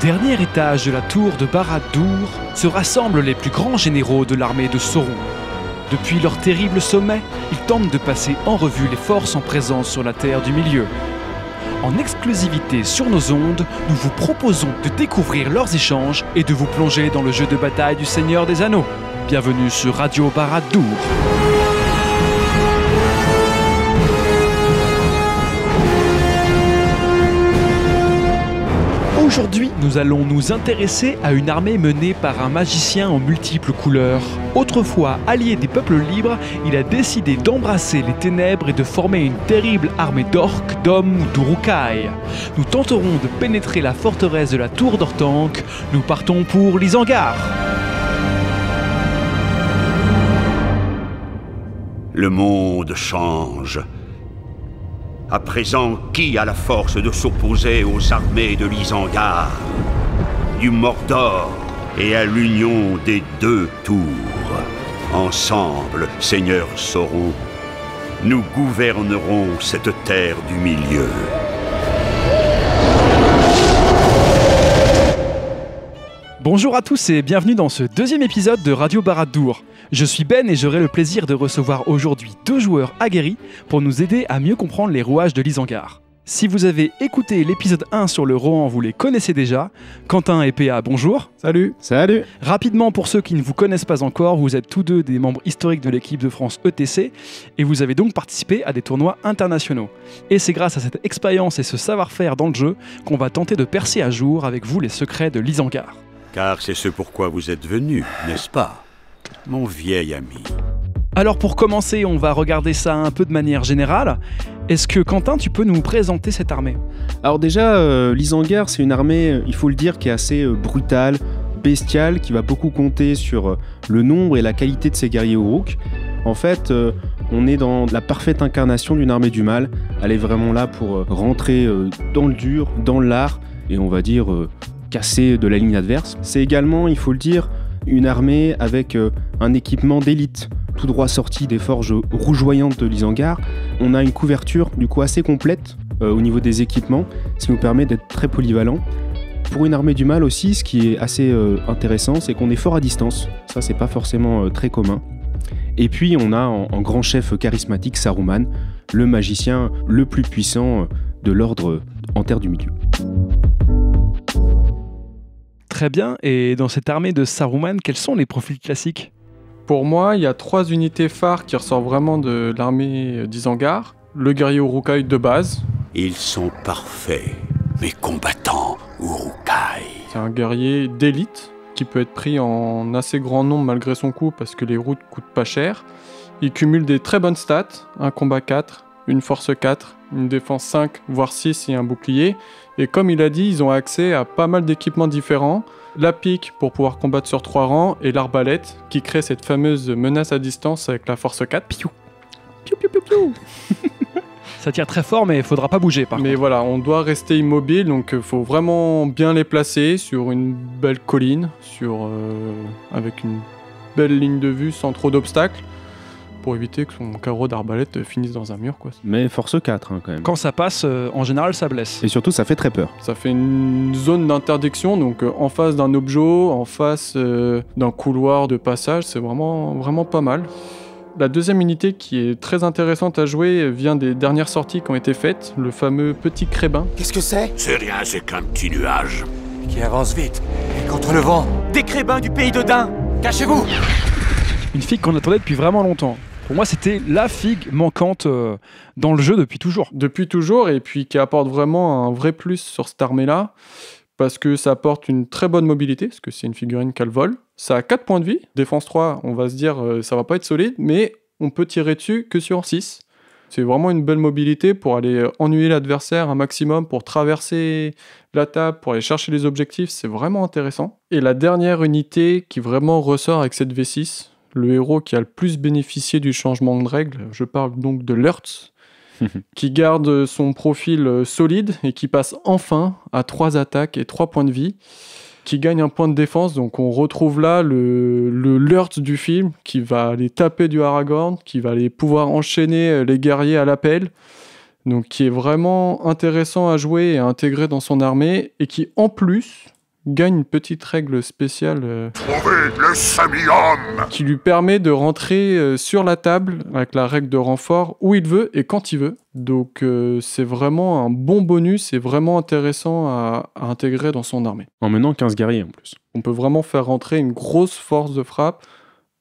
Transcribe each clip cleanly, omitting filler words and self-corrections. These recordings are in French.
dernier étage de la tour de Barad-dûr se rassemblent les plus grands généraux de l'armée de Sauron. Depuis leur terrible sommet, ils tentent de passer en revue les forces en présence sur la Terre du Milieu. En exclusivité sur nos ondes, nous vous proposons de découvrir leurs échanges et de vous plonger dans le jeu de bataille du Seigneur des Anneaux. Bienvenue sur Radio Barad-dûr. Aujourd'hui, nous allons nous intéresser à une armée menée par un magicien en multiples couleurs. Autrefois allié des peuples libres, il a décidé d'embrasser les ténèbres et de former une terrible armée d'orques, d'hommes ou d'Uruk-hai. Nous tenterons de pénétrer la forteresse de la tour d'Orthanc. Nous partons pour l'Isengard. Le monde change. À présent, qui a la force de s'opposer aux armées de l'Isengard, du Mordor et à l'union des deux tours? Ensemble, Seigneur Sauron, nous gouvernerons cette terre du milieu. Bonjour à tous et bienvenue dans ce deuxième épisode de Radio Barad-dûr. Je suis Ben et j'aurai le plaisir de recevoir aujourd'hui deux joueurs aguerris pour nous aider à mieux comprendre les rouages de l'Isengard. Si vous avez écouté l'épisode 1 sur le Rohan, vous les connaissez déjà. Quentin et PA, bonjour. Salut. Rapidement, pour ceux qui ne vous connaissent pas encore, vous êtes tous deux des membres historiques de l'équipe de France ETC et vous avez donc participé à des tournois internationaux. Et c'est grâce à cette expérience et ce savoir-faire dans le jeu qu'on va tenter de percer à jour avec vous les secrets de l'Isengard. Car c'est ce pourquoi vous êtes venu, n'est-ce pas, mon vieil ami? Alors pour commencer, on va regarder ça un peu de manière générale. Est-ce que Quentin, tu peux nous présenter cette armée ? Alors déjà, l'Isengard, c'est une armée, il faut le dire, qui est assez brutale, bestiale, qui va beaucoup compter sur le nombre et la qualité de ses guerriers Uruk. En fait, on est dans la parfaite incarnation d'une armée du mal. Elle est vraiment là pour rentrer dans le dur, dans l'art, et on va dire casser de la ligne adverse. C'est également, il faut le dire, une armée avec un équipement d'élite, tout droit sorti des forges rougeoyantes de l'Isengard. On a une couverture du coup assez complète au niveau des équipements, ce qui nous permet d'être très polyvalent. Pour une armée du mal aussi, ce qui est assez intéressant, c'est qu'on est fort à distance. Ça, c'est pas forcément très commun. Et puis, on a en grand chef charismatique Saruman, le magicien le plus puissant de l'ordre en Terre du Milieu. Très bien, et dans cette armée de Saruman, quels sont les profils classiques ? Pour moi, il y a 3 unités phares qui ressortent vraiment de l'armée d'Isengard. Le guerrier Uruk-hai de base. Ils sont parfaits, mes combattants Uruk-hai. C'est un guerrier d'élite qui peut être pris en assez grand nombre malgré son coût parce que les routes coûtent pas cher. Il cumule des très bonnes stats, un combat 4, une force 4, une défense 5, voire 6 et un bouclier. Et comme il a dit, ils ont accès à pas mal d'équipements différents. La pique pour pouvoir combattre sur 3 rangs et l'arbalète qui crée cette fameuse menace à distance avec la force 4. Piou. Piou, piou, piou, piou. Ça tire très fort mais il faudra pas bouger par contre. Mais voilà, on doit rester immobile donc faut vraiment bien les placer sur une belle colline, avec une belle ligne de vue sans trop d'obstacles. Pour éviter que son carreau d'arbalète finisse dans un mur, quoi. Mais force 4 quand même. Quand ça passe, en général, ça blesse. Et surtout, ça fait très peur. Ça fait une zone d'interdiction, donc en face d'un objet, en face d'un couloir de passage, c'est vraiment pas mal. La deuxième unité qui est très intéressante à jouer vient des dernières sorties qui ont été faites, le fameux petit crébin. Qu'est-ce que c'est ? C'est rien, c'est qu'un petit nuage. Qui avance vite, et contre le vent. Des crébins du pays de Dain. Cachez-vous ! Une figue qu'on attendait depuis vraiment longtemps. Pour moi, c'était la figue manquante dans le jeu depuis toujours. Depuis toujours, et puis qui apporte vraiment un vrai plus sur cette armée-là, parce que ça apporte une très bonne mobilité, parce que c'est une figurine qu'elle vole. Ça a 4 points de vie, défense 3, on va se dire ça va pas être solide, mais on peut tirer dessus que sur 6. C'est vraiment une belle mobilité pour aller ennuyer l'adversaire un maximum, pour traverser la table, pour aller chercher les objectifs, c'est vraiment intéressant. Et la dernière unité qui vraiment ressort avec cette V6, le héros qui a le plus bénéficié du changement de règles, je parle donc de Lurtz, qui garde son profil solide et qui passe enfin à 3 attaques et 3 points de vie, qui gagne un point de défense. Donc on retrouve là le Lurtz du film, qui va aller taper du Aragorn, qui va aller pouvoir enchaîner les guerriers à l'appel, donc qui est vraiment intéressant à jouer et à intégrer dans son armée, et qui en plus gagne une petite règle spéciale Trouvez le semi-homme! qui lui permet de rentrer sur la table avec la règle de renfort où il veut et quand il veut. Donc c'est vraiment un bon bonus et vraiment intéressant à intégrer dans son armée. En menant 15 guerriers en plus. On peut vraiment faire rentrer une grosse force de frappe,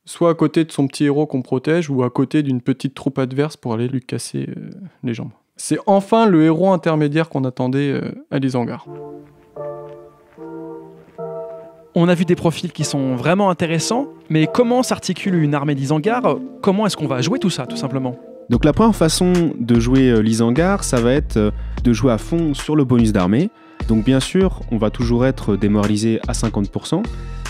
soit à côté de son petit héros qu'on protège ou à côté d'une petite troupe adverse pour aller lui casser les jambes. C'est enfin le héros intermédiaire qu'on attendait à l'Isengard. On a vu des profils qui sont vraiment intéressants, mais comment s'articule une armée d'Isengard? Comment est-ce qu'on va jouer tout ça, tout simplement? Donc la première façon de jouer l'Isengard, ça va être de jouer à fond sur le bonus d'armée. Donc bien sûr, on va toujours être démoralisé à 50%,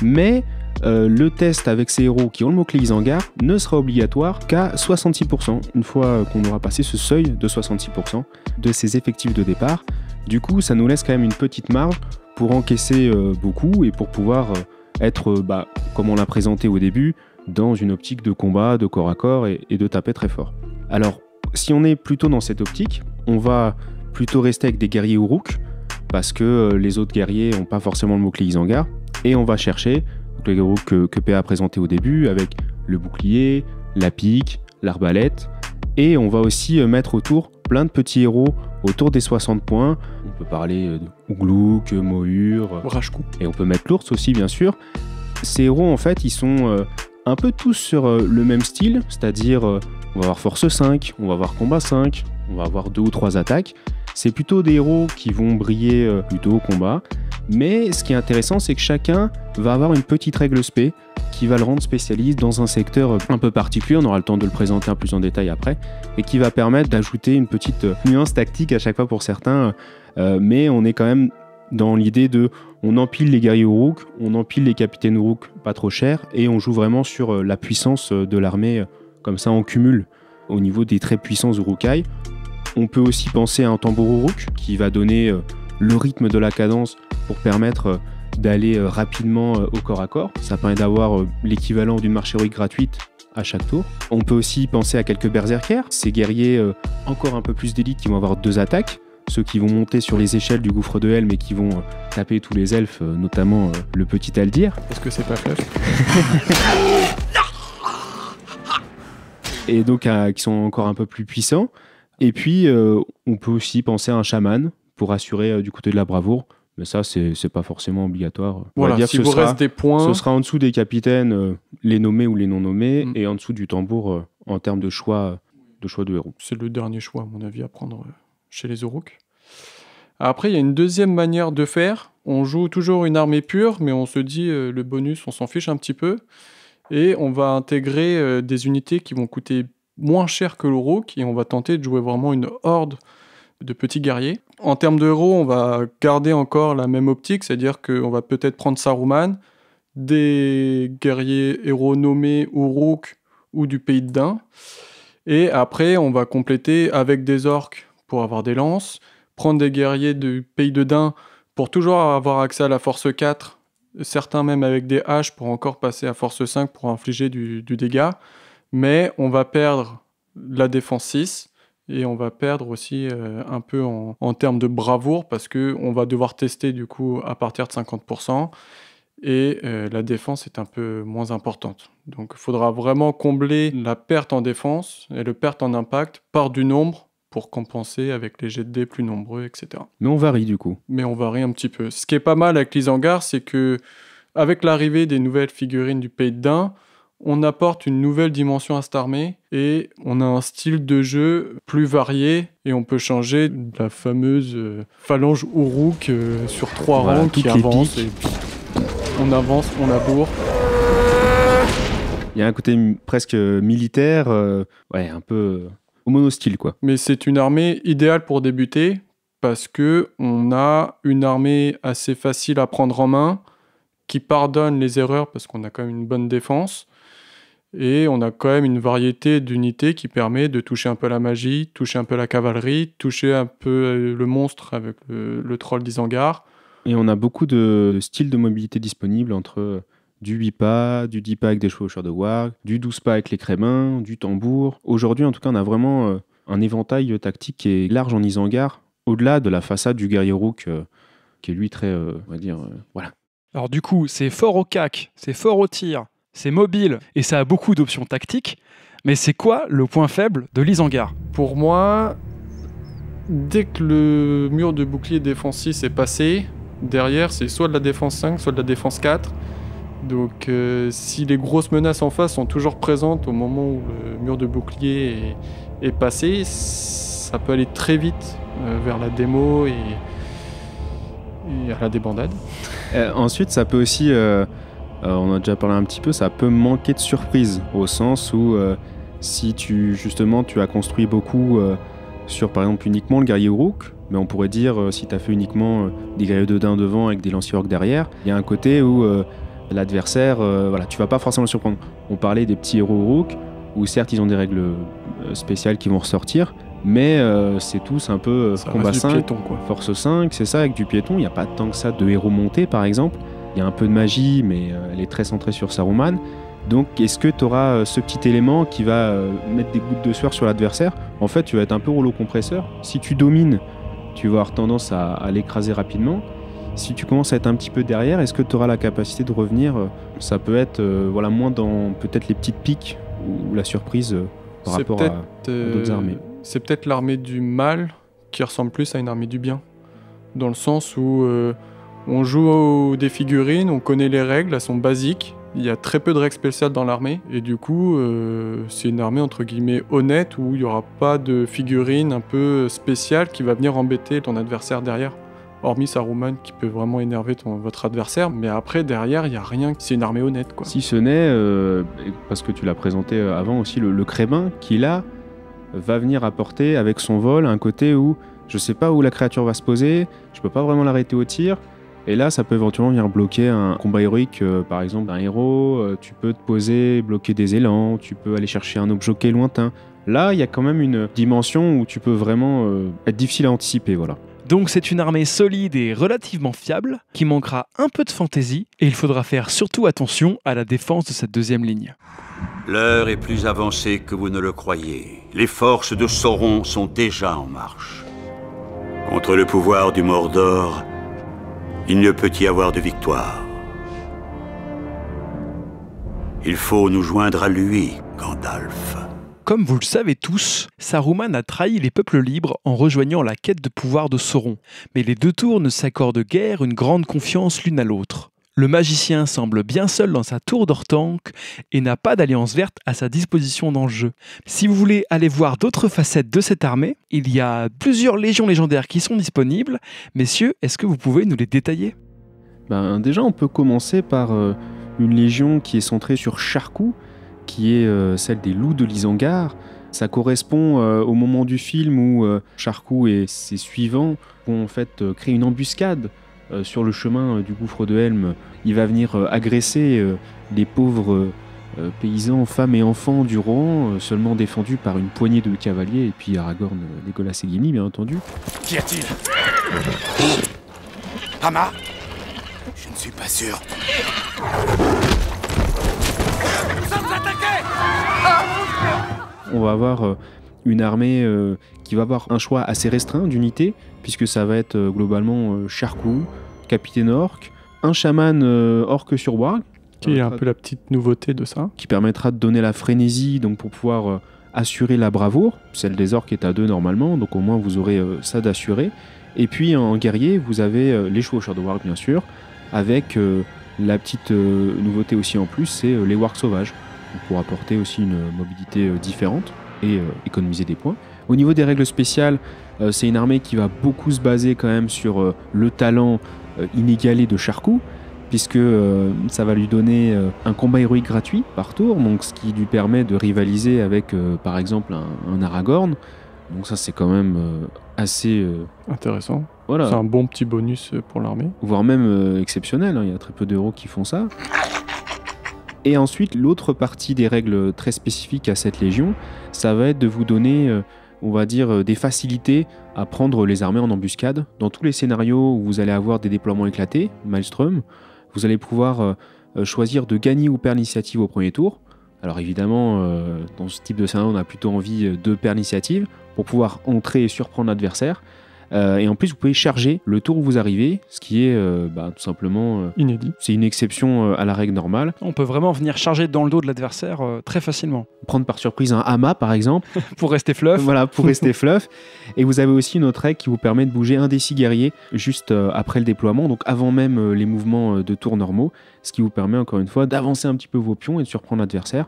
mais le test avec ces héros qui ont le mot-clé Isengard ne sera obligatoire qu'à 66%, une fois qu'on aura passé ce seuil de 66% de ses effectifs de départ. Du coup, ça nous laisse quand même une petite marge pour encaisser beaucoup et pour pouvoir être, comme on l'a présenté au début, dans une optique de combat, de corps à corps et de taper très fort. Alors, si on est plutôt dans cette optique, on va plutôt rester avec des guerriers Uruk, parce que les autres guerriers n'ont pas forcément le mot-clé Isengard, et on va chercher donc, les Uruk que PA a présenté au début, avec le bouclier, la pique, l'arbalète, et on va aussi mettre autour plein de petits héros autour des 60 points. On peut parler de Ugluk, Mohur, Rajkou. Et on peut mettre l'ours aussi, bien sûr. Ces héros, en fait, ils sont un peu tous sur le même style, c'est-à-dire on va avoir force 5, on va avoir combat 5, on va avoir 2 ou 3 attaques. C'est plutôt des héros qui vont briller plutôt au combat. Mais ce qui est intéressant, c'est que chacun va avoir une petite règle spé qui va le rendre spécialiste dans un secteur un peu particulier. On aura le temps de le présenter un peu plus en détail après. Et qui va permettre d'ajouter une petite nuance tactique à chaque fois pour certains. Mais on est quand même dans l'idée de... On empile les guerriers Uruk, on empile les capitaines Uruk pas trop chers. Et on joue vraiment sur la puissance de l'armée. Comme ça, on cumule au niveau des très puissants Urukai. On peut aussi penser à un tambour Uruk qui va donner le rythme de la cadence pour permettre d'aller rapidement au corps à corps. Ça permet d'avoir l'équivalent d'une marche héroïque gratuite à chaque tour. On peut aussi penser à quelques berserkers, ces guerriers encore un peu plus d'élite qui vont avoir 2 attaques, ceux qui vont monter sur les échelles du gouffre de Helm et qui vont taper tous les elfes, notamment le petit Aldir. Est-ce que c'est pas Fluff? Et donc qui sont encore un peu plus puissants. Et puis on peut aussi penser à un chaman pour assurer du côté de la bravoure. Mais ça, c'est pas forcément obligatoire. Voilà, si vous reste des points... Ce sera en dessous des capitaines, les nommés ou les non nommés, et en dessous du tambour en termes de choix de héros. C'est le dernier choix, à mon avis, à prendre chez les Uruk. Après, il y a une deuxième manière de faire. On joue toujours une armée pure, mais on se dit, le bonus, on s'en fiche un petit peu. Et on va intégrer des unités qui vont coûter moins cher que l'Uruk, et on va tenter de jouer vraiment une horde de petits guerriers. En termes de héros, on va garder encore la même optique, c'est-à-dire qu'on va peut-être prendre Saruman, des guerriers héros nommés Uruk ou du pays de Dain, et après on va compléter avec des orques pour avoir des lances, prendre des guerriers du pays de Dain pour toujours avoir accès à la force 4, certains même avec des haches pour encore passer à force 5 pour infliger du dégât, mais on va perdre la défense 6, et on va perdre aussi un peu en termes de bravoure parce qu'on va devoir tester du coup à partir de 50% et la défense est un peu moins importante. Donc il faudra vraiment combler la perte en défense et le perte en impact par du nombre pour compenser avec les jets de dés plus nombreux, etc. Mais on varie du coup. Mais on varie un petit peu. Ce qui est pas mal avec l'Isengard, c'est que avec l'arrivée des nouvelles figurines du Pays de Dain, on apporte une nouvelle dimension à cette armée et on a un style de jeu plus varié et on peut changer de la fameuse phalange Uruk sur 3 rangs qui avance et puis on avance, on laboure. Il y a un côté presque militaire, un peu au monostyle quoi. Mais c'est une armée idéale pour débuter parce que on a une armée assez facile à prendre en main qui pardonne les erreurs parce qu'on a quand même une bonne défense. Et on a quand même une variété d'unités qui permet de toucher un peu la magie, toucher un peu la cavalerie, toucher un peu le monstre avec le troll d'Isengard. Et on a beaucoup de styles de mobilité disponibles entre du 8 pas, du 10 pas avec des chevaucheurs de warg, du 12 pas avec les crémins, du tambour. Aujourd'hui, en tout cas, on a vraiment un éventail tactique qui est large en Isengard, au-delà de la façade du guerrier Uruk, qui est lui très, on va dire, voilà. Alors du coup, c'est fort au cac, c'est fort au tir, c'est mobile et ça a beaucoup d'options tactiques. Mais c'est quoi le point faible de l'Isengard? Pour moi, dès que le mur de bouclier défensif est passé, derrière c'est soit de la défense 5, soit de la défense 4. Donc si les grosses menaces en face sont toujours présentes au moment où le mur de bouclier est passé, ça peut aller très vite vers la démo et à la débandade. Ensuite, ça peut aussi, on a déjà parlé un petit peu, ça peut manquer de surprise, au sens où si tu as construit beaucoup sur par exemple uniquement le guerrier Uruk, mais on pourrait dire si tu as fait uniquement des guerriers de daims devant avec des lanciers orques derrière, il y a un côté où l'adversaire, tu vas pas forcément le surprendre. On parlait des petits héros Uruk, où certes ils ont des règles spéciales qui vont ressortir, mais c'est tous un peu combat 5, piéton, quoi. force 5, c'est ça, avec du piéton. Il n'y a pas tant que ça de héros montés, par exemple. Il y a un peu de magie, mais elle est très centrée sur Saruman. Donc, est-ce que tu auras ce petit élément qui va mettre des gouttes de sueur sur l'adversaire? En fait, tu vas être un peu rouleau compresseur. Si tu domines, tu vas avoir tendance à l'écraser rapidement. Si tu commences à être un petit peu derrière, est-ce que tu auras la capacité de revenir? Ça peut être moins dans peut-être les petites piques ou la surprise par rapport à d'autres armées. C'est peut-être l'armée du mal qui ressemble plus à une armée du bien. Dans le sens où on joue des figurines, on connaît les règles, elles sont basiques. Il y a très peu de règles spéciales dans l'armée. Et du coup, c'est une armée entre guillemets honnête où il n'y aura pas de figurine un peu spéciale qui va venir embêter ton adversaire derrière. Hormis Saruman qui peut vraiment énerver votre adversaire. Mais après, derrière, il n'y a rien. C'est une armée honnête, quoi. Si ce n'est, parce que tu l'as présenté avant aussi, le Crébin qui là va venir apporter avec son vol un côté où je sais pas où la créature va se poser, je peux pas vraiment l'arrêter au tir, et là ça peut éventuellement venir bloquer un combat héroïque, par exemple d'un héros, tu peux te poser, bloquer des élans, tu peux aller chercher un objet lointain. Là il y a quand même une dimension où tu peux vraiment être difficile à anticiper, voilà. Donc c'est une armée solide et relativement fiable, qui manquera un peu de fantaisie, et il faudra faire surtout attention à la défense de cette deuxième ligne. L'heure est plus avancée que vous ne le croyez. Les forces de Sauron sont déjà en marche. Contre le pouvoir du Mordor, il ne peut y avoir de victoire. Il faut nous joindre à lui, Gandalf. Comme vous le savez tous, Saruman a trahi les peuples libres en rejoignant la quête de pouvoir de Sauron. Mais les deux tours ne s'accordent guère une grande confiance l'une à l'autre. Le magicien semble bien seul dans sa tour d'Orthanc et n'a pas d'alliance verte à sa disposition dans le jeu. Si vous voulez aller voir d'autres facettes de cette armée, il y a plusieurs légions légendaires qui sont disponibles. Messieurs, est-ce que vous pouvez nous les détailler? Déjà, on peut commencer par une légion qui est centrée sur Sharku, qui est celle des loups de l'Isengard. Ça correspond au moment du film où Sharku et ses suivants vont en fait créer une embuscade sur le chemin du gouffre de Helm. Il va venir agresser les pauvres paysans, femmes et enfants du Rohan, seulement défendus par une poignée de cavaliers, et puis Aragorn, Legolas et Gimli, bien entendu. Qu'y a-t-il? Hama? Je ne suis pas sûr. On va avoir une armée qui va avoir un choix assez restreint d'unités, puisque ça va être globalement Sharku, Capitaine Orc, un chaman orc sur Warg, qui est un peu la petite nouveauté de ça, qui permettra de donner la frénésie, donc pour pouvoir assurer la bravoure. Celle des orcs est à 2 normalement, donc au moins vous aurez ça d'assurer. Et puis en guerrier, vous avez les chevaucheurs de Warg bien sûr, avec la petite nouveauté aussi en plus, c'est les Wargs sauvages, pour apporter aussi une mobilité différente et économiser des points. Au niveau des règles spéciales, c'est une armée qui va beaucoup se baser quand même sur le talent inégalé de Sharku, puisque ça va lui donner un combat héroïque gratuit par tour, donc ce qui lui permet de rivaliser avec par exemple un Aragorn. Donc ça c'est quand même assez intéressant. Voilà. C'est un bon petit bonus pour l'armée. Voire même exceptionnel, hein. Il y a très peu d'héros qui font ça. Et ensuite, l'autre partie des règles très spécifiques à cette légion, ça va être de vous donner, on va dire, des facilités à prendre les armées en embuscade. Dans tous les scénarios où vous allez avoir des déploiements éclatés, Maelstrom, vous allez pouvoir choisir de gagner ou perdre l'initiative au premier tour. Alors évidemment, dans ce type de scénario, on a plutôt envie de perdre l'initiative pour pouvoir entrer et surprendre l'adversaire. Et en plus, vous pouvez charger le tour où vous arrivez, ce qui est tout simplement... Inédit. c'est une exception à la règle normale. On peut vraiment venir charger dans le dos de l'adversaire très facilement. Prendre par surprise un hama, par exemple. Pour rester fluff. Voilà, pour rester fluff. Et vous avez aussi une autre règle qui vous permet de bouger un des 6 guerriers juste après le déploiement, donc avant même les mouvements de tour normaux, ce qui vous permet encore une fois d'avancer un petit peu vos pions et de surprendre l'adversaire.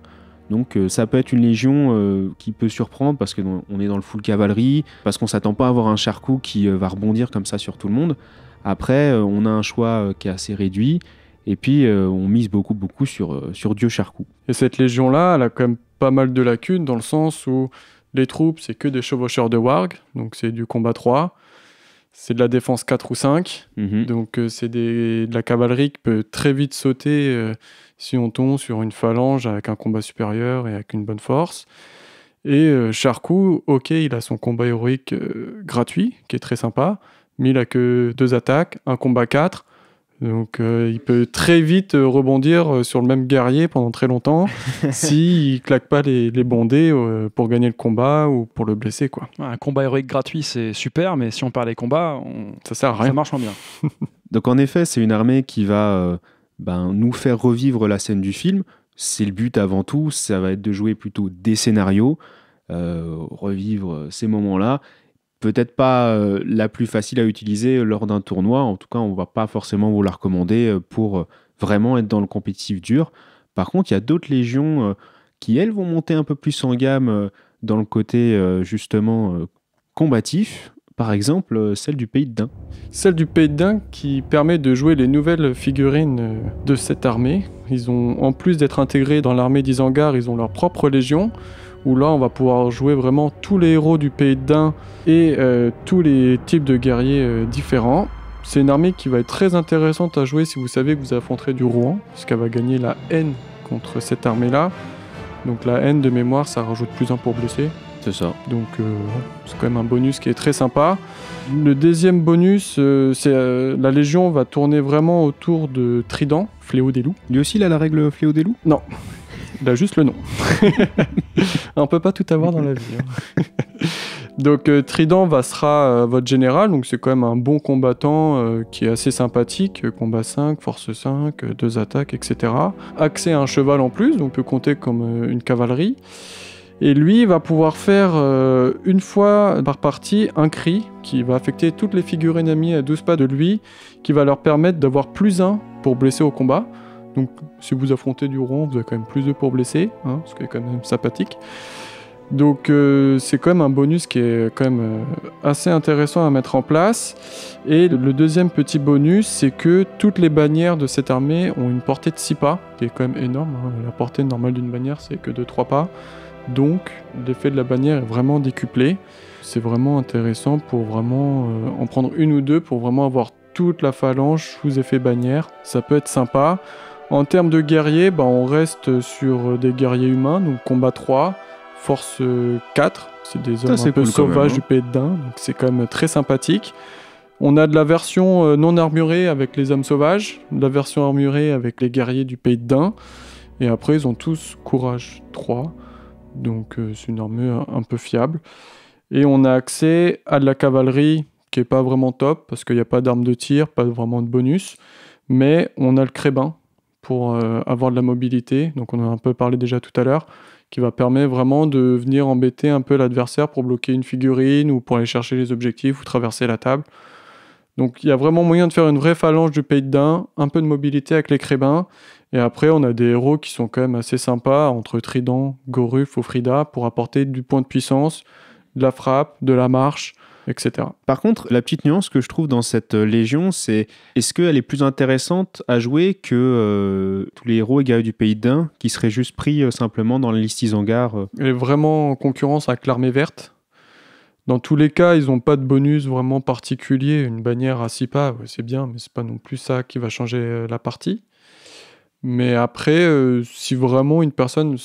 Donc ça peut être une légion qui peut surprendre parce qu'on est dans le full cavalerie, parce qu'on s'attend pas à avoir un Charcou qui va rebondir comme ça sur tout le monde. Après, on a un choix qui est assez réduit, et puis on mise beaucoup sur Dieu Charcou. Et cette légion-là, elle a quand même pas mal de lacunes, dans le sens où les troupes, c'est que des chevaucheurs de warg, donc c'est du combat 3, c'est de la défense 4 ou 5, donc c'est de la cavalerie qui peut très vite sauter si on tombe sur une phalange avec un combat supérieur et avec une bonne force. Et Charcou, ok, il a son combat héroïque gratuit, qui est très sympa, mais il a que 2 attaques, un combat 4, donc il peut très vite rebondir sur le même guerrier pendant très longtemps s'il claque pas les bons dés pour gagner le combat ou pour le blesser, quoi. Un combat héroïque gratuit, c'est super, mais si on perd les combats, ça sert à rien. Ça marche moins bien. Donc en effet, c'est une armée qui va nous faire revivre la scène du film. C'est le but avant tout, ça va être de jouer plutôt des scénarios, revivre ces moments-là. Peut-être pas la plus facile à utiliser lors d'un tournoi, en tout cas on va pas forcément vous la recommander pour vraiment être dans le compétitif dur. Par contre, il y a d'autres légions qui elles vont monter un peu plus en gamme dans le côté justement combatif. Par exemple, celle du Pays de Dain. Celle du Pays de Dain qui permet de jouer les nouvelles figurines de cette armée. Ils ont, en plus d'être intégrés dans l'armée d'Isengard, ils ont leur propre légion, où là on va pouvoir jouer vraiment tous les héros du Pays de Dain et tous les types de guerriers différents. C'est une armée qui va être très intéressante à jouer si vous savez que vous affronterez du Rohan, puisqu'elle va gagner la haine contre cette armée-là. Donc la haine de mémoire, ça rajoute +1 pour blesser. C'est ça. Donc c'est quand même un bonus qui est très sympa. Le deuxième bonus, c'est la Légion va tourner vraiment autour de Trident, Fléau des loups. Lui aussi, il a la règle Fléau des loups ? Non, il a juste le nom. On peut pas tout avoir dans la vie. Hein. Donc Trident sera votre général, donc c'est quand même un bon combattant qui est assez sympathique, combat 5, force 5, 2 attaques, etc. Accès à un cheval en plus, donc peut compter comme une cavalerie. Et lui va pouvoir faire une fois par partie un cri qui va affecter toutes les figurines amies à 12 pas de lui, qui va leur permettre d'avoir +1 pour blesser au combat. Donc si vous affrontez du Rohan, vous avez quand même +2 pour blesser, hein, ce qui est quand même sympathique. Donc c'est quand même un bonus qui est quand même assez intéressant à mettre en place. Et le deuxième petit bonus, c'est que toutes les bannières de cette armée ont une portée de 6 pas, qui est quand même énorme, hein. La portée normale d'une bannière, c'est que de 3 pas. Donc l'effet de la bannière est vraiment décuplé. C'est vraiment intéressant pour vraiment en prendre une ou deux pour vraiment avoir toute la phalange sous effet bannière. Ça peut être sympa. En termes de guerriers, on reste sur des guerriers humains, donc combat 3, force 4. C'est des hommes un peu sauvages du Pays de Dain, donc c'est quand même très sympathique. On a de la version non armurée avec les hommes sauvages, de la version armurée avec les guerriers du Pays de Dain. Et après, ils ont tous courage 3. Donc c'est une armée un peu fiable. Et on a accès à de la cavalerie qui est pas vraiment top, parce qu'il n'y a pas d'armes de tir, pas vraiment de bonus. Mais on a le crébin pour avoir de la mobilité, donc on en a un peu parlé déjà tout à l'heure, qui va permettre vraiment de venir embêter un peu l'adversaire pour bloquer une figurine ou pour aller chercher les objectifs ou traverser la table. Donc il y a vraiment moyen de faire une vraie phalange du Pays de Dain, un peu de mobilité avec les crébins. Et après, on a des héros qui sont quand même assez sympas, entre Trident, Goruf ou Frida, pour apporter du point de puissance, de la frappe, de la marche, etc. Par contre, la petite nuance que je trouve dans cette légion, c'est est-ce qu'elle est plus intéressante à jouer que tous les héros et guerriers du Pays de Dain, qui seraient juste pris simplement dans la liste Isengard Elle est vraiment en concurrence avec l'armée verte. Dans tous les cas, ils n'ont pas de bonus vraiment particulier. Une bannière à 6 pas, c'est bien, mais c'est pas non plus ça qui va changer la partie. Mais après, si vraiment une personne,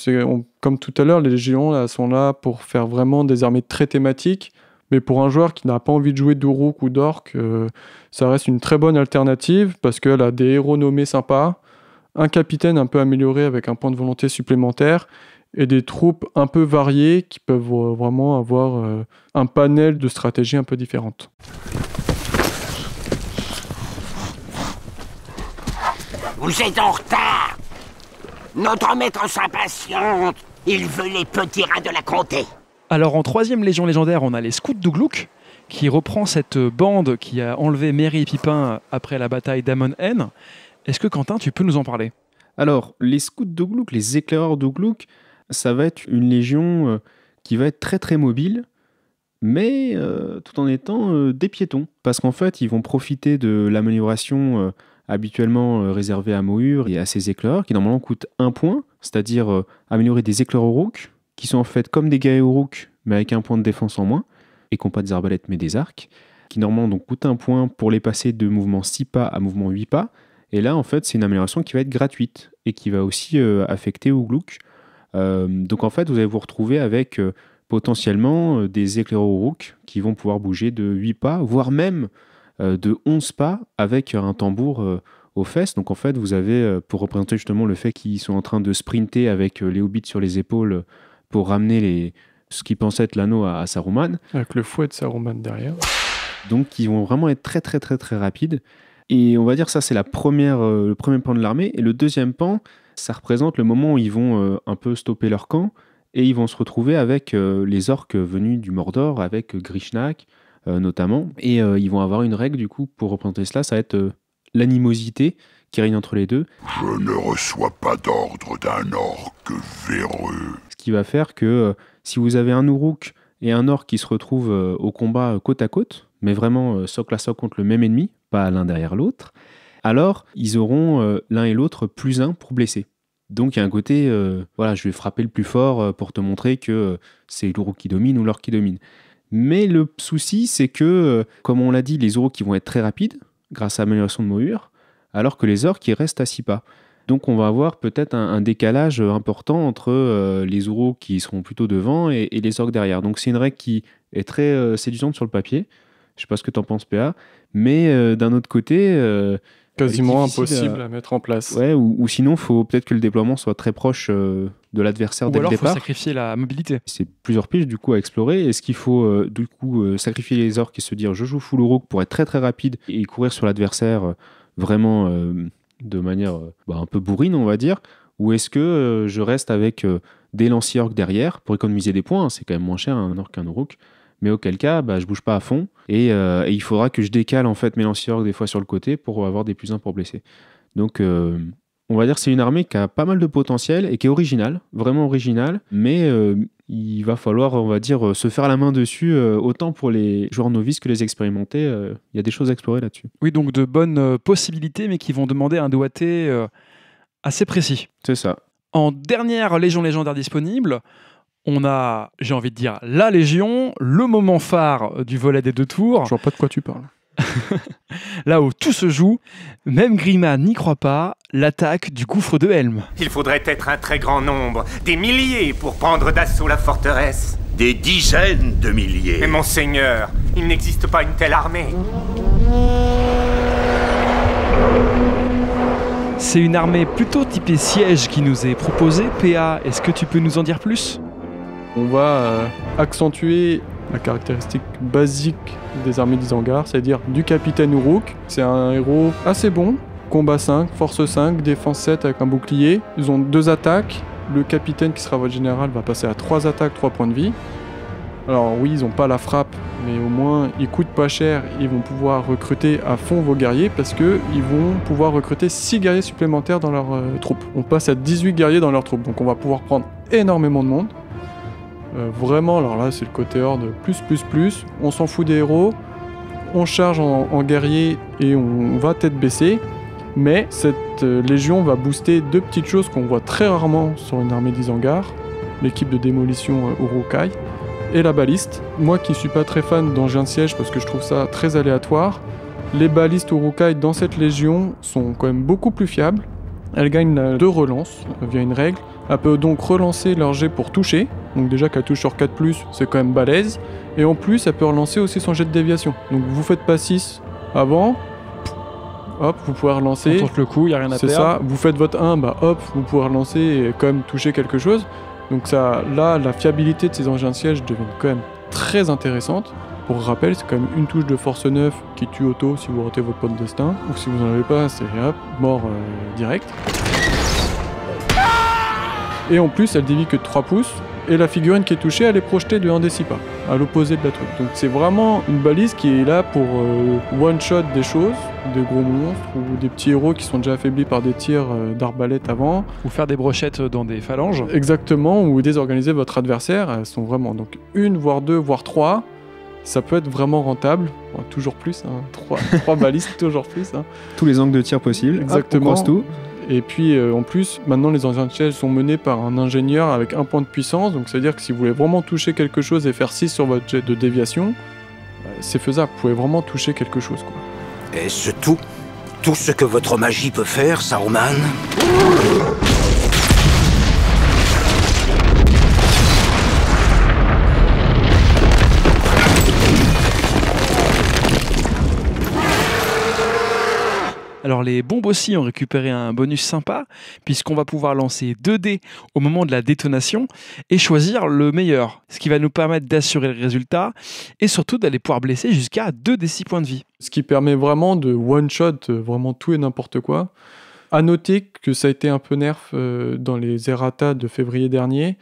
comme tout à l'heure, les légions là, sont là pour faire vraiment des armées très thématiques, mais pour un joueur qui n'a pas envie de jouer d'Uruk ou d'Orc, ça reste une très bonne alternative, parce qu'elle a des héros nommés sympas, un capitaine un peu amélioré avec un point de volonté supplémentaire, et des troupes un peu variées qui peuvent vraiment avoir un panel de stratégies un peu différentes. Vous êtes en retard. Notre maître s'impatiente. Il veut les petits rats de la comté. Alors en 3e légion légendaire, on a les scouts d'Uglouk, qui reprend cette bande qui a enlevé Merry et Pipin après la bataille d'Amon Hen. Est-ce que Quentin, tu peux nous en parler ? Alors, les scouts d'Uglouk, les éclaireurs d'Uglouk, ça va être une légion qui va être très très mobile, mais tout en étant des piétons. Parce qu'en fait, ils vont profiter de l'amélioration habituellement réservée à Mohur et à ses éclaireurs, qui normalement coûtent 1 point, c'est-à-dire améliorer des éclaireurs Uruk, qui sont en fait comme des guerriers Uruk, mais avec 1 point de défense en moins, et qui n'ont pas des arbalètes mais des arcs, qui normalement donc coûtent 1 point pour les passer de mouvement 6 pas à mouvement 8 pas. Et là, en fait, c'est une amélioration qui va être gratuite et qui va aussi affecter Uglouk. Donc en fait, vous allez vous retrouver avec potentiellement des éclaireurs Uruk qui vont pouvoir bouger de 8 pas, voire même de 11 pas avec un tambour aux fesses. Donc en fait, vous avez, pour représenter justement le fait qu'ils sont en train de sprinter avec les hobbits sur les épaules pour ramener ce qui pensait être l'anneau à Saruman. Avec le fouet de Saruman derrière. Donc ils vont vraiment être très très très très rapides. Et on va dire ça, c'est le premier pan de l'armée. Et le deuxième pan, ça représente le moment où ils vont un peu stopper leur camp et ils vont se retrouver avec les orques venus du Mordor, avec Grishnak notamment. Et ils vont avoir une règle, du coup, pour représenter cela, ça va être l'animosité qui règne entre les deux. Je ne reçois pas d'ordre d'un orque véreux. Ce qui va faire que si vous avez un Uruk et un orque qui se retrouvent au combat côte à côte, mais vraiment socle à socle contre le même ennemi, pas l'un derrière l'autre, alors ils auront l'un et l'autre +1 pour blesser. Donc il y a un côté, voilà, je vais frapper le plus fort pour te montrer que c'est l'Uruk qui domine ou l'orque qui domine. Mais le souci, c'est que, comme on l'a dit, les Uruks qui vont être très rapides, grâce à l'amélioration de Mohur, alors que les orques, ils restent à 6 pas. Donc on va avoir peut-être un décalage important entre les Uruks qui seront plutôt devant et les orques derrière. Donc c'est une règle qui est très séduisante sur le papier. Je sais pas ce que tu en penses, PA, mais d'un autre côté... quasiment impossible à mettre en place. Ouais, ou sinon, il faut peut-être que le déploiement soit très proche de l'adversaire dès le départ. Ou alors, il faut sacrifier la mobilité. C'est plusieurs pistes du coup à explorer. Est-ce qu'il faut du coup sacrifier les orques et se dire je joue full Uruk pour être très très rapide et courir sur l'adversaire vraiment de manière un peu bourrine, on va dire, ou est-ce que je reste avec des lanciers orques derrière pour économiser des points, c'est quand même moins cher un orque qu'un Uruk, mais auquel cas je bouge pas à fond et il faudra que je décale en fait mes lanciers orques des fois sur le côté pour avoir des +1 pour blesser. Donc on va dire que c'est une armée qui a pas mal de potentiel et qui est originale, vraiment originale, mais il va falloir, on va dire, se faire la main dessus, autant pour les joueurs novices que les expérimentés. Il y a des choses à explorer là-dessus. Oui, donc de bonnes possibilités, mais qui vont demander un doigté assez précis. C'est ça. En dernière légion légendaire disponible, on a, j'ai envie de dire, la Légion, le moment phare du volet des 2 tours. Je vois pas de quoi tu parles. Là où tout se joue, même Grima n'y croit pas, l'attaque du gouffre de Helm. Il faudrait être un très grand nombre, des milliers pour prendre d'assaut la forteresse. Des dizaines de milliers. Mais monseigneur, il n'existe pas une telle armée. C'est une armée plutôt typée siège qui nous est proposée. PA, est-ce que tu peux nous en dire plus ? On va accentuer la caractéristique basique des armées d'Isengard, c'est-à-dire du capitaine Uruk. C'est un héros assez bon, combat 5, force 5, défense 7 avec un bouclier. Ils ont 2 attaques. Le capitaine, qui sera votre général, va passer à 3 attaques, 3 points de vie. Alors oui, ils n'ont pas la frappe, mais au moins ils coûtent pas cher. Ils vont pouvoir recruter à fond vos guerriers parce qu'ils vont pouvoir recruter 6 guerriers supplémentaires dans leur troupe. On passe à 18 guerriers dans leur troupe, donc on va pouvoir prendre énormément de monde. Vraiment, alors là c'est le côté horde plus, on s'en fout des héros, on charge en guerrier et on va tête baissée, mais cette légion va booster 2 petites choses qu'on voit très rarement sur une armée d'Isengard, l'équipe de démolition Urukai et la baliste. Moi qui suis pas très fan d'engins de siège parce que je trouve ça très aléatoire, les balistes Urukai dans cette légion sont quand même beaucoup plus fiables. Elles gagnent 2 relances via une règle. Elle peut donc relancer leur jet pour toucher. Donc déjà qu'elle touche sur 4+, c'est quand même balèze. Et en plus, elle peut relancer aussi son jet de déviation. Donc vous faites pas 6 avant, hop, vous pouvez relancer. On tente le coup, il n'y a rien à perdre. C'est ça, vous faites votre 1, hop, vous pouvez relancer et quand même toucher quelque chose. Donc ça, là, la fiabilité de ces engins de siège devient quand même très intéressante. Pour rappel, c'est quand même une touche de force 9 qui tue auto si vous ratez votre point de destin, ou si vous n'en avez pas, c'est hop, mort direct. Et en plus, elle dévie que de 3 pouces, et la figurine qui est touchée, elle est projetée de 1 décipa, à l'opposé de la truc. Donc c'est vraiment une balise qui est là pour one-shot des choses, des gros monstres, ou des petits héros qui sont déjà affaiblis par des tirs d'arbalète avant. Ou faire des brochettes dans des phalanges. Exactement, ou désorganiser votre adversaire, elles sont vraiment donc 1, voire 2, voire 3. Ça peut être vraiment rentable, bon, toujours plus, hein. 3 balises, toujours plus. Hein. Tous les angles de tir possibles. Exactement. Hop, on croise tout. Et puis en plus, maintenant les engins de siège sont menés par un ingénieur avec 1 point de puissance, donc ça veut dire que si vous voulez vraiment toucher quelque chose et faire 6 sur votre jet de déviation, c'est faisable, vous pouvez vraiment toucher quelque chose, quoi. Est-ce tout? Tout ce que votre magie peut faire, Saruman? Alors les bombes aussi ont récupéré un bonus sympa, puisqu'on va pouvoir lancer 2 dés au moment de la détonation et choisir le meilleur, ce qui va nous permettre d'assurer le résultat et surtout d'aller pouvoir blesser jusqu'à 2 des 6 points de vie. Ce qui permet vraiment de one-shot vraiment tout et n'importe quoi. À noter que ça a été un peu nerf dans les errata de février dernier,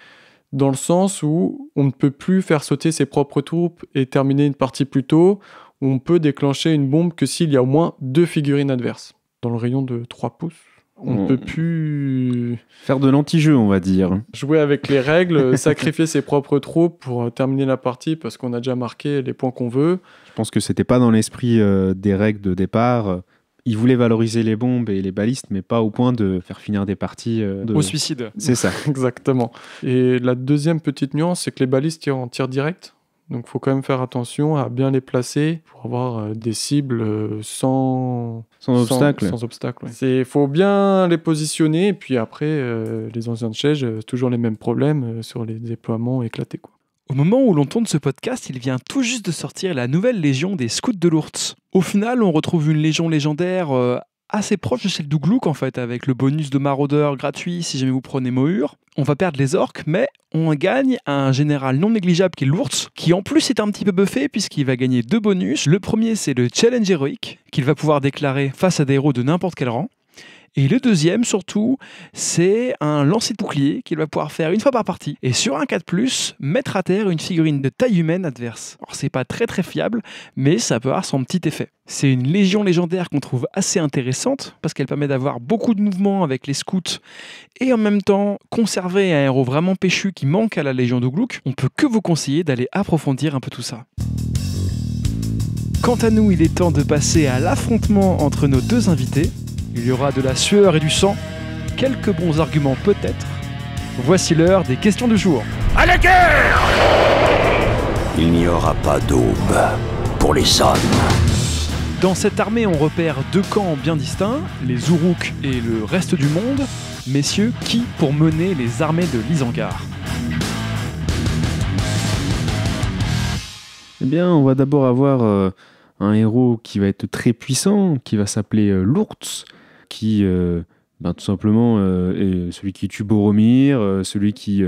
dans le sens où on ne peut plus faire sauter ses propres troupes et terminer une partie plus tôt. On peut déclencher une bombe que s'il y a au moins 2 figurines adverses. Dans le rayon de 3 pouces, on ne peut plus... Faire de l'anti-jeu, on va dire. Jouer avec les règles, sacrifier ses propres troupes pour terminer la partie parce qu'on a déjà marqué les points qu'on veut. Je pense que c'était pas dans l'esprit des règles de départ. Ils voulaient valoriser les bombes et les balistes, mais pas au point de faire finir des parties... Au suicide. C'est ça. Exactement. Et la deuxième petite nuance, c'est que les balistes tirent en tir direct. Donc il faut quand même faire attention à bien les placer pour avoir des cibles sans obstacle. Sans obstacle, ouais. Il faut bien les positionner et puis après, les anciens de siège, toujours les mêmes problèmes sur les déploiements éclatés, quoi. Au moment où l'on tourne ce podcast, il vient tout juste de sortir la nouvelle légion des scouts de l'Ourtz. Au final, on retrouve une légion légendaire assez proche de celle d'Uglouk en fait, avec le bonus de maraudeur gratuit si jamais vous prenez Mohure. On va perdre les orques, mais on gagne un général non négligeable qui est l'Ourtz, qui en plus est un petit peu buffé puisqu'il va gagner 2 bonus. Le premier, c'est le challenge héroïque, qu'il va pouvoir déclarer face à des héros de n'importe quel rang. Et le deuxième, surtout, c'est un lancer de bouclier qu'il va pouvoir faire une fois par partie. Et sur un 4+, mettre à terre une figurine de taille humaine adverse. Alors c'est pas très très fiable, mais ça peut avoir son petit effet. C'est une légion légendaire qu'on trouve assez intéressante, parce qu'elle permet d'avoir beaucoup de mouvements avec les scouts, et en même temps conserver un héros vraiment péchu qui manque à la légion d'Uglouk. On peut que vous conseiller d'aller approfondir un peu tout ça. Quant à nous, il est temps de passer à l'affrontement entre nos 2 invités. Il y aura de la sueur et du sang, quelques bons arguments peut-être. Voici l'heure des questions du jour. À la guerre! Il n'y aura pas d'aube pour les hommes. Dans cette armée, on repère 2 camps bien distincts, les Uruk et le reste du monde. Messieurs, qui pour mener les armées de l'Isengard? Eh bien, on va d'abord avoir un héros qui va être très puissant, qui va s'appeler l'Ourtz, qui tout simplement est celui qui tue Boromir, celui qui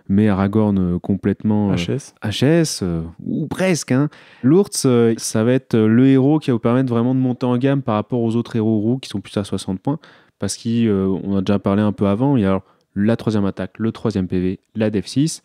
met Aragorn complètement HS, ou presque. Hein. L'Ourtz, ça va être le héros qui va vous permettre vraiment de monter en gamme par rapport aux autres héros roux qui sont plus à 60 points, parce qu'on a déjà parlé un peu avant, il y a alors la 3e attaque, le 3e PV, la Def 6,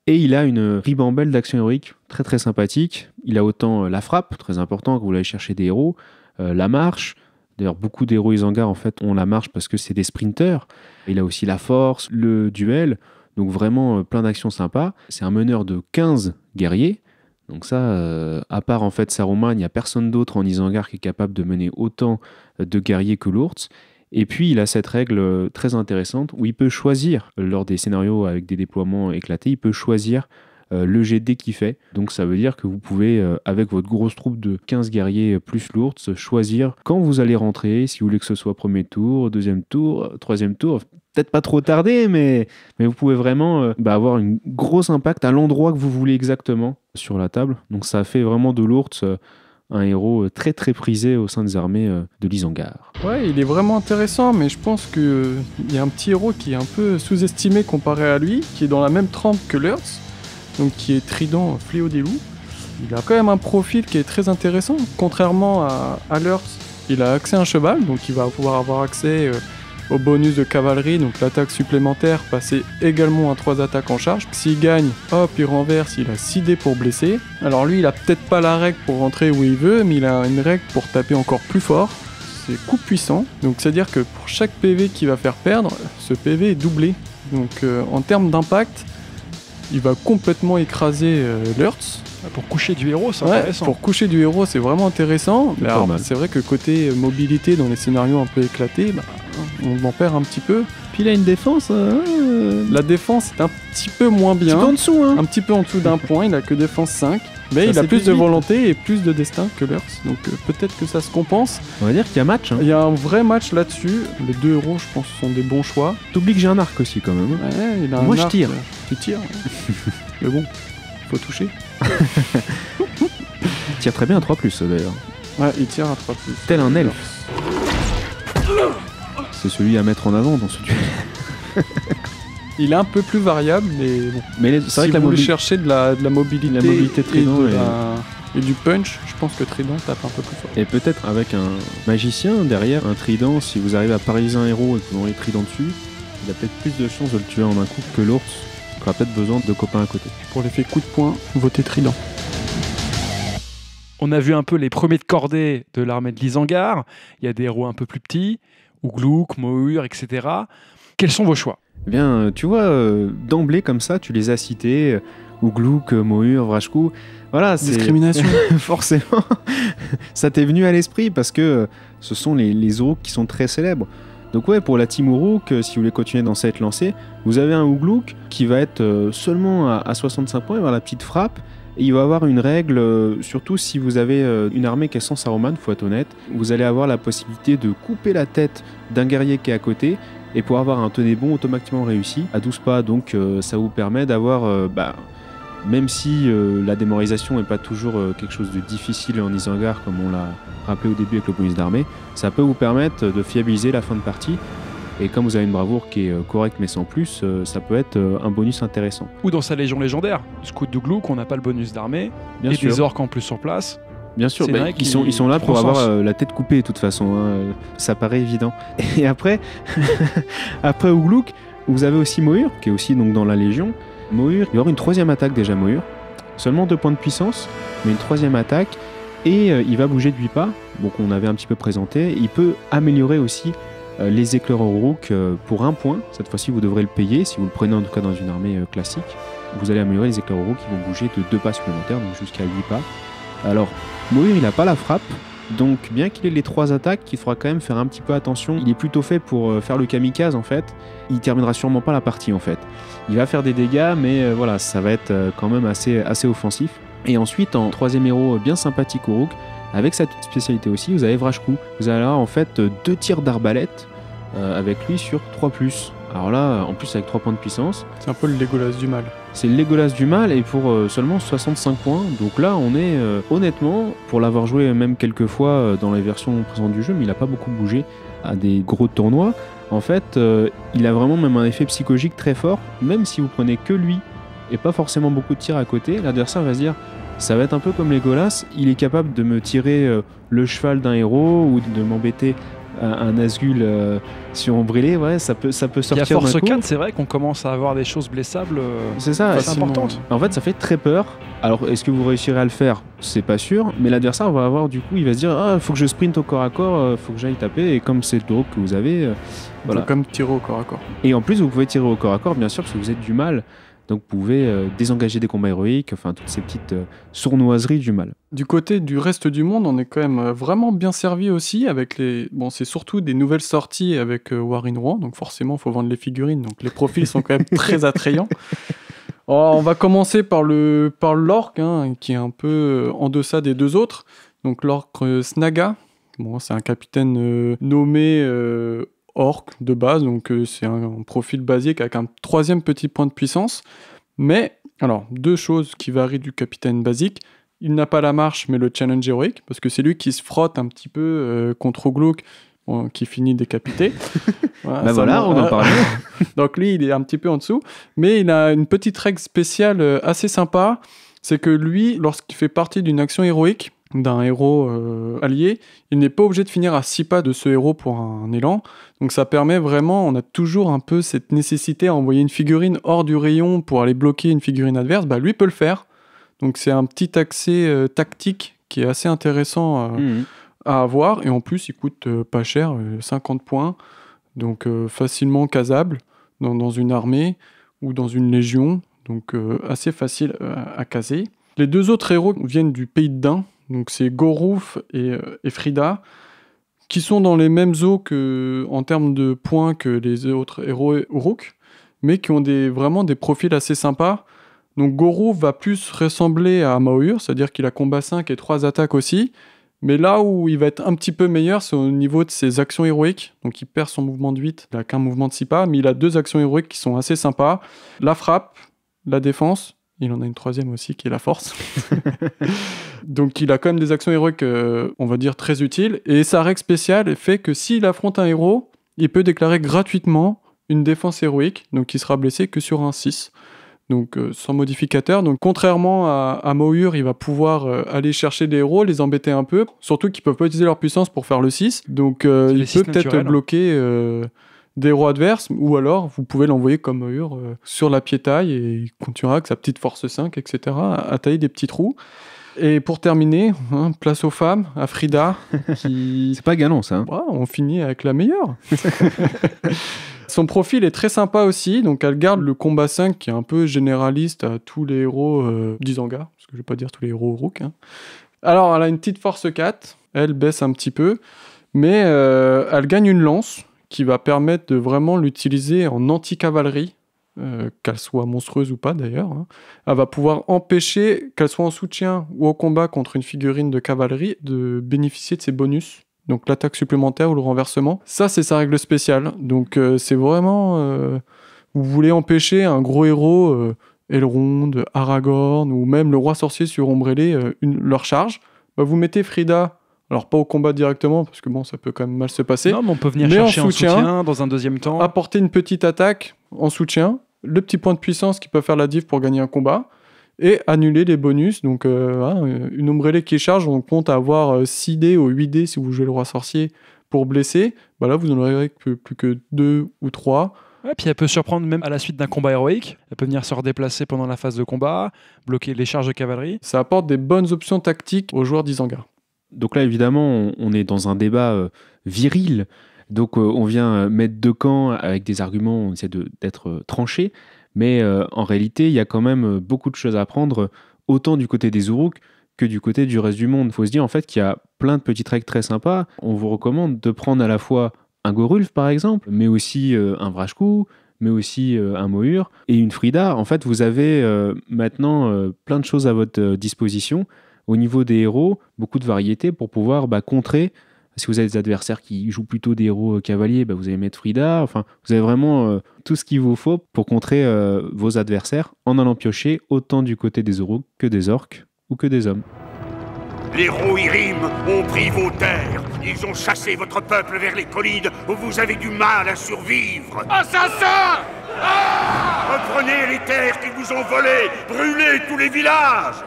et il a une ribambelle d'action héroïque très très sympathique. Il a autant la frappe, très important quand vous allez chercher des héros, la marche. D'ailleurs, beaucoup d'héros Isengard en fait ont la marche parce que c'est des sprinters. Il a aussi la force, le duel, donc vraiment plein d'actions sympas. C'est un meneur de 15 guerriers. Donc ça, à part en fait Saruman, il n'y a personne d'autre en Isengard qui est capable de mener autant de guerriers que l'Ourtz. Et puis il a cette règle très intéressante où il peut choisir, lors des scénarios avec des déploiements éclatés, il peut choisir le jet de dés qu'il fait. Donc ça veut dire que vous pouvez, avec votre grosse troupe de 15 guerriers plus l'Ourtz, choisir quand vous allez rentrer, si vous voulez que ce soit premier tour, deuxième tour, troisième tour. Peut-être pas trop tarder, mais vous pouvez vraiment avoir un gros impact à l'endroit que vous voulez exactement sur la table. Donc ça fait vraiment de l'Ourtz un héros très très prisé au sein des armées de l'Isengard. Ouais, il est vraiment intéressant, mais je pense qu'il y a un petit héros qui est un peu sous-estimé comparé à lui, qui est dans la même trempe que Lurtz, donc qui est Trident, Fléau des loups. Il a quand même un profil qui est très intéressant. Contrairement à Lurtz, il a accès à un cheval, donc il va pouvoir avoir accès au bonus de cavalerie, donc l'attaque supplémentaire, passer également à 3 attaques en charge. S'il gagne, hop, il renverse, il a 6 dés pour blesser. Alors lui, il a peut-être pas la règle pour rentrer où il veut, mais il a une règle pour taper encore plus fort. C'est coup puissant, donc c'est-à-dire que pour chaque PV qu'il va faire perdre, ce PV est doublé. Donc en termes d'impact, il va complètement écraser Lurtz. Pour coucher du héros, c'est Ouais, intéressant. pour coucher du héros, c'est vraiment intéressant. Mais Pas alors, mal. c'est vrai que côté mobilité dans les scénarios un peu éclatés, on en perd un petit peu. Puis il a une défense La défense est un petit peu moins un petit bien. peu en dessous, hein. Un petit peu en dessous d'un point, il a que défense 5. Mais Ça il a plus de s'évite. volonté et plus de destin que Lurtz. Donc peut-être que ça se compense. On va dire qu'il y a match. Hein. Il y a un vrai match là-dessus. Les 2 héros, je pense, sont des bons choix. T'oublies que j'ai un arc aussi quand même. Ouais, il a Moi, un je arc, tire. Tu tires. Ouais. Mais bon, faut toucher. Il tire très bien à 3+, d'ailleurs. Ouais, il tire à 3+. Tel un elfe. C'est celui à mettre en avant dans ce duel. Il est un peu plus variable, mais bon. Mais c'est vrai Si que la vous voulez mobilité... chercher de la mobilité, La mobilité Trident et du punch, je pense que Trident tape un peu plus fort. Et peut-être avec un magicien derrière, un trident, si vous arrivez à paralyser un héros et que vous envoyez le trident dessus, il a peut-être plus de chances de le tuer en un coup que l'ours, qui aura peut-être besoin de copains à côté. Pour l'effet coup de poing, votez Trident. On a vu un peu les premiers de cordée de l'armée de l'Isengard. Il y a des héros un peu plus petits, Ugluk, Mour, etc. Quels sont vos choix? Eh bien, tu vois, d'emblée comme ça, tu les as cités, Ugluk, Mour, Vrashku, voilà, c'est... Discrimination. Forcément, ça t'est venu à l'esprit parce que ce sont les Uruks qui sont très célèbres. Donc ouais, pour la team Uruk, si vous voulez continuer dans cette lancée, vous avez un Ugluk qui va être seulement à 65 points, il va avoir la petite frappe, et il va avoir une règle, surtout si vous avez une armée qui est sans Saruman, faut être honnête, vous allez avoir la possibilité de couper la tête d'un guerrier qui est à côté, et pour avoir un tenez bon automatiquement réussi à 12 pas, donc ça vous permet d'avoir... même si la démorisation n'est pas toujours quelque chose de difficile en Isengard, comme on l'a rappelé au début avec le bonus d'armée, ça peut vous permettre de fiabiliser la fin de partie. Et comme vous avez une bravoure qui est correcte mais sans plus, ça peut être un bonus intéressant. Ou dans sa légion légendaire, Scout d'Ugluk, on n'a pas le bonus d'armée, Bien et sûr. des orques en plus sur place. Bien sûr, C'est bah, vrai ils sont là prend pour sens. avoir la tête coupée de toute façon, hein, ça paraît évident. Et après, après Ugluk, vous avez aussi Mour, qui est aussi donc dans la Légion. Mour, il va y avoir une troisième attaque déjà Mour, seulement 2 points de puissance, mais une troisième attaque, et il va bouger de 8 pas, donc on avait un petit peu présenté. Il peut améliorer aussi les éclaireurs Uruk pour 1 point, cette fois-ci vous devrez le payer, si vous le prenez en tout cas dans une armée classique. Vous allez améliorer les éclaireurs Uruk qui vont bouger de 2 pas supplémentaires, donc jusqu'à 8 pas. Alors, Mour, il n'a pas la frappe, donc bien qu'il ait les 3 attaques, il faudra quand même faire un petit peu attention. Il est plutôt fait pour faire le kamikaze en fait. Il terminera sûrement pas la partie en fait. Il va faire des dégâts, mais voilà, ça va être quand même assez offensif. Et ensuite, en troisième héros bien sympathique Uruk, avec sa petite spécialité aussi, vous avez Vrashku. Vous allez avoir en fait 2 tirs d'arbalète avec lui sur 3+. Alors là, en plus avec 3 points de puissance, C'est un peu le Legolas du mal. c'est le Legolas du mal et pour seulement 65 points. Donc là, on est honnêtement, pour l'avoir joué même quelques fois dans les versions présentes du jeu, mais il n'a pas beaucoup bougé à des gros tournois. En fait, il a vraiment même un effet psychologique très fort. Même si vous prenez que lui et pas forcément beaucoup de tirs à côté, l'adversaire va se dire ça va être un peu comme Legolas. Il est capable de me tirer le cheval d'un héros ou de m'embêter un Nazgûl sur Ombrellé. Ouais, ça peut Et à sortir force d'un coup. 4, c'est vrai qu'on commence à avoir des choses blessables. C'est ça, C'est facilement. importante. En fait, ça fait très peur. Alors, est-ce que vous réussirez à le faire? C'est pas sûr. Mais l'adversaire va avoir, du coup, il va se dire ah, faut que je sprinte au corps à corps, faut que j'aille taper. Et comme c'est le Uruk que vous avez, voilà. Faut comme tirer au corps à corps. Et en plus, vous pouvez tirer au corps à corps, bien sûr, parce que vous êtes du mal. Donc, vous pouvez désengager des combats héroïques, enfin, toutes ces petites sournoiseries du mal. Du côté du reste du monde, on est quand même vraiment bien servi aussi avec les... Bon, c'est surtout des nouvelles sorties avec War in Rouen, donc forcément, il faut vendre les figurines, donc les profils sont quand même très attrayants. Alors, on va commencer par l'orc, hein, qui est un peu en deçà des deux autres. Donc l'orc Snaga, bon, c'est un capitaine nommé orc de base, donc c'est un profil basique avec un 3e petit point de puissance. Mais, alors, 2 choses qui varient du capitaine basique. Il n'a pas la marche, mais le challenge héroïque, parce que c'est lui qui se frotte un petit peu contre Glauque, qui finit décapité. Voilà, on en parlait. Donc lui, il est un petit peu en dessous, mais il a une petite règle spéciale assez sympa, c'est que lui, lorsqu'il fait partie d'une action héroïque, d'un héros allié, il n'est pas obligé de finir à 6 pas de ce héros pour un élan. Donc ça permet vraiment, on a toujours un peu cette nécessité à envoyer une figurine hors du rayon pour aller bloquer une figurine adverse, lui peut le faire. Donc c'est un petit accès tactique qui est assez intéressant à avoir, et en plus il coûte pas cher, 50 points, donc facilement casable dans une armée ou dans une légion, donc assez facile à caser. Les 2 autres héros viennent du pays de Dain, donc c'est Goruf et Frida, qui sont dans les mêmes eaux en termes de points que les autres héros Uruk, mais qui ont vraiment des profils assez sympas. Donc Goruf va plus ressembler à Maohur, c'est-à-dire qu'il a combat 5 et 3 attaques aussi, mais là où il va être un petit peu meilleur, c'est au niveau de ses actions héroïques. Donc il perd son mouvement de 8, il n'a qu'un mouvement de 6 pas, mais il a 2 actions héroïques qui sont assez sympas. La frappe, la défense, il en a une 3e aussi qui est la force. Donc il a quand même des actions héroïques, on va dire, très utiles. Et sa règle spéciale fait que s'il affronte un héros, il peut déclarer gratuitement une défense héroïque, donc il sera blessé que sur un 6. Donc sans modificateur. Donc contrairement à Maohur, il va pouvoir aller chercher des héros, les embêter un peu, surtout qu'ils peuvent pas utiliser leur puissance pour faire le 6. Donc il peut peut-être bloquer des héros adverses, ou alors vous pouvez l'envoyer comme Maohur sur la piétaille et il continuera avec sa petite force 5, etc. à tailler des petits trous. Et pour terminer, place aux femmes, à Frida. C'est pas galant ça. On finit avec la meilleure. Son profil est très sympa aussi, donc elle garde le combat 5 qui est un peu généraliste à tous les héros d'Isengard, parce que je vais pas dire tous les héros Uruk. Alors elle a une petite force 4, elle baisse un petit peu, mais elle gagne une lance qui va permettre de vraiment l'utiliser en anti-cavalerie, qu'elle soit monstrueuse ou pas d'ailleurs. Elle va pouvoir empêcher, qu'elle soit en soutien ou au combat contre une figurine de cavalerie, de bénéficier de ses bonus. Donc l'attaque supplémentaire ou le renversement. Ça, c'est sa règle spéciale. Donc c'est vraiment... vous voulez empêcher un gros héros, Elrond, Aragorn, ou même le roi sorcier sur Ombrellé, leur charge. Vous mettez Frida, alors pas au combat directement, parce que bon, ça peut quand même mal se passer. Non, mais on peut venir chercher en soutien dans un deuxième temps. Apporter une petite attaque en soutien, le petit point de puissance qui peut faire la diff pour gagner un combat, et annuler les bonus. Donc une Ombrellé qui charge, on compte avoir 6 dés ou 8 dés si vous jouez le roi sorcier pour blesser. Là vous n'en aurez plus que 2 ou 3. Ouais, puis elle peut surprendre même à la suite d'un combat héroïque. Elle peut venir se redéplacer pendant la phase de combat, bloquer les charges de cavalerie. Ça apporte des bonnes options tactiques aux joueurs d'Isengard. Donc là évidemment on est dans un débat viril. Donc on vient mettre 2 camps avec des arguments, on essaie d'être tranché. Mais en réalité, il y a quand même beaucoup de choses à apprendre, autant du côté des Uruk que du côté du reste du monde. Il faut se dire en fait qu'il y a plein de petites règles très sympas. On vous recommande de prendre à la fois un Gorulf par exemple, mais aussi un Vrashku, mais aussi un Maohur et une Frida. En fait, vous avez maintenant plein de choses à votre disposition. Au niveau des héros, beaucoup de variétés pour pouvoir contrer. Si vous avez des adversaires qui jouent plutôt des héros cavaliers, vous allez mettre Frida. Enfin, vous avez vraiment tout ce qu'il vous faut pour contrer vos adversaires en allant piocher autant du côté des Uruk que des orques ou que des hommes. Les Rohirrim ont pris vos terres. Ils ont chassé votre peuple vers les collines où vous avez du mal à survivre. Assassins! Reprenez les terres qu'ils vous ont volées. Brûlez tous les villages.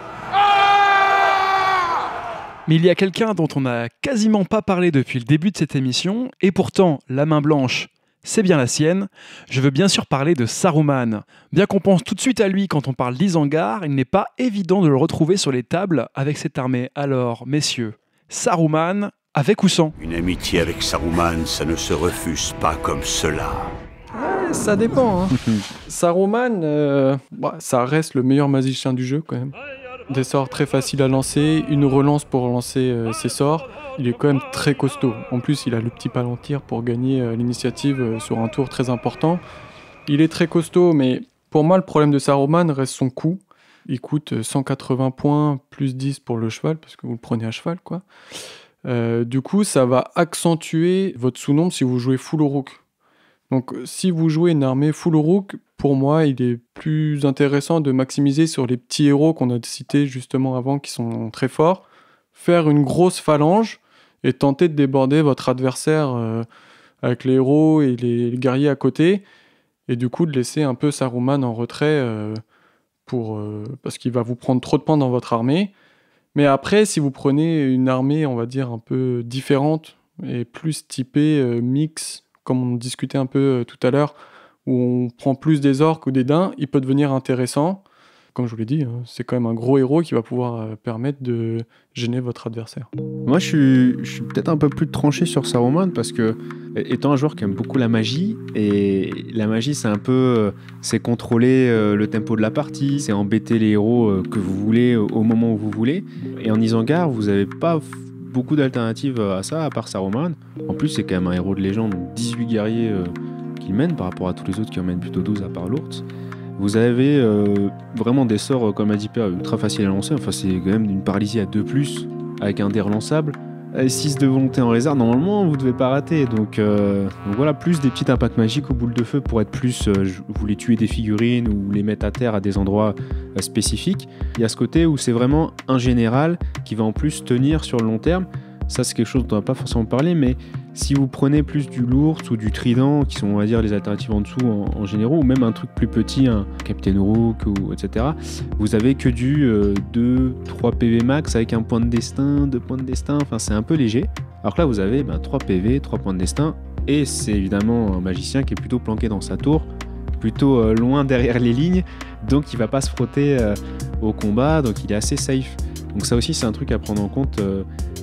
Mais il y a quelqu'un dont on n'a quasiment pas parlé depuis le début de cette émission, et pourtant, la main blanche, c'est bien la sienne. Je veux bien sûr parler de Saruman. Bien qu'on pense tout de suite à lui quand on parle d'Isengard, il n'est pas évident de le retrouver sur les tables avec cette armée. Alors, messieurs, Saruman, avec ou sans ? Une amitié avec Saruman, ça ne se refuse pas comme cela. Ça dépend. Saruman, ça reste le meilleur magicien du jeu quand même. Des sorts très faciles à lancer, une relance pour lancer ses sorts. Il est quand même très costaud. En plus, il a le petit Palantir pour gagner l'initiative sur un tour très important. Il est très costaud, mais pour moi, le problème de Saruman reste son coût. Il coûte 180 points, plus 10 pour le cheval, parce que vous le prenez à cheval, quoi. Du coup, ça va accentuer votre sous-nombre si vous jouez full Uruk. Donc si vous jouez une armée full Uruk, pour moi, il est plus intéressant de maximiser sur les petits héros qu'on a cités justement avant, qui sont très forts, faire une grosse phalange et tenter de déborder votre adversaire avec les héros et les guerriers à côté, et du coup de laisser un peu Saruman en retrait parce qu'il va vous prendre trop de points dans votre armée. Mais après, si vous prenez une armée, on va dire, un peu différente et plus typée mix, comme on discutait un peu tout à l'heure, où on prend plus des orques ou des daims, il peut devenir intéressant. Comme je vous l'ai dit, c'est quand même un gros héros qui va pouvoir permettre de gêner votre adversaire. Moi, je suis peut-être un peu plus tranché sur Saruman parce que, étant un joueur qui aime beaucoup la magie, et la magie, c'est un peu, c'est contrôler le tempo de la partie, c'est embêter les héros que vous voulez au moment où vous voulez. Et en Isengard, vous n'avez pas beaucoup d'alternatives à ça, à part Saruman. En plus, c'est quand même un héros de légende, donc 18 guerriers qu'il mène par rapport à tous les autres qui en mènent plutôt 12 à part l'Ourtz. Vous avez vraiment des sorts, comme a dit Père, ultra faciles à lancer. Enfin, c'est quand même une paralysie à 2+, avec un dé relançable. 6 de volonté en réserve, normalement, vous ne devez pas rater. Donc voilà, plus des petits impacts magiques aux boules de feu pour être plus... vous voulez tuer des figurines ou les mettre à terre à des endroits spécifiques. Il y a ce côté où c'est vraiment un général qui va en plus tenir sur le long terme. Ça, c'est quelque chose dont on va pas forcément parler, mais si vous prenez plus du Lourtz ou du Trident, qui sont, on va dire, les alternatives en dessous en généraux, ou même un truc plus petit, un Captain Uruk, etc., vous avez que du 2-3 PV max avec un point de destin, 2 points de destin, enfin c'est un peu léger. Alors que là, vous avez 3 PV, 3 points de destin, et c'est évidemment un magicien qui est plutôt planqué dans sa tour, plutôt loin derrière les lignes, donc il va pas se frotter au combat, donc il est assez safe. Donc ça aussi, c'est un truc à prendre en compte.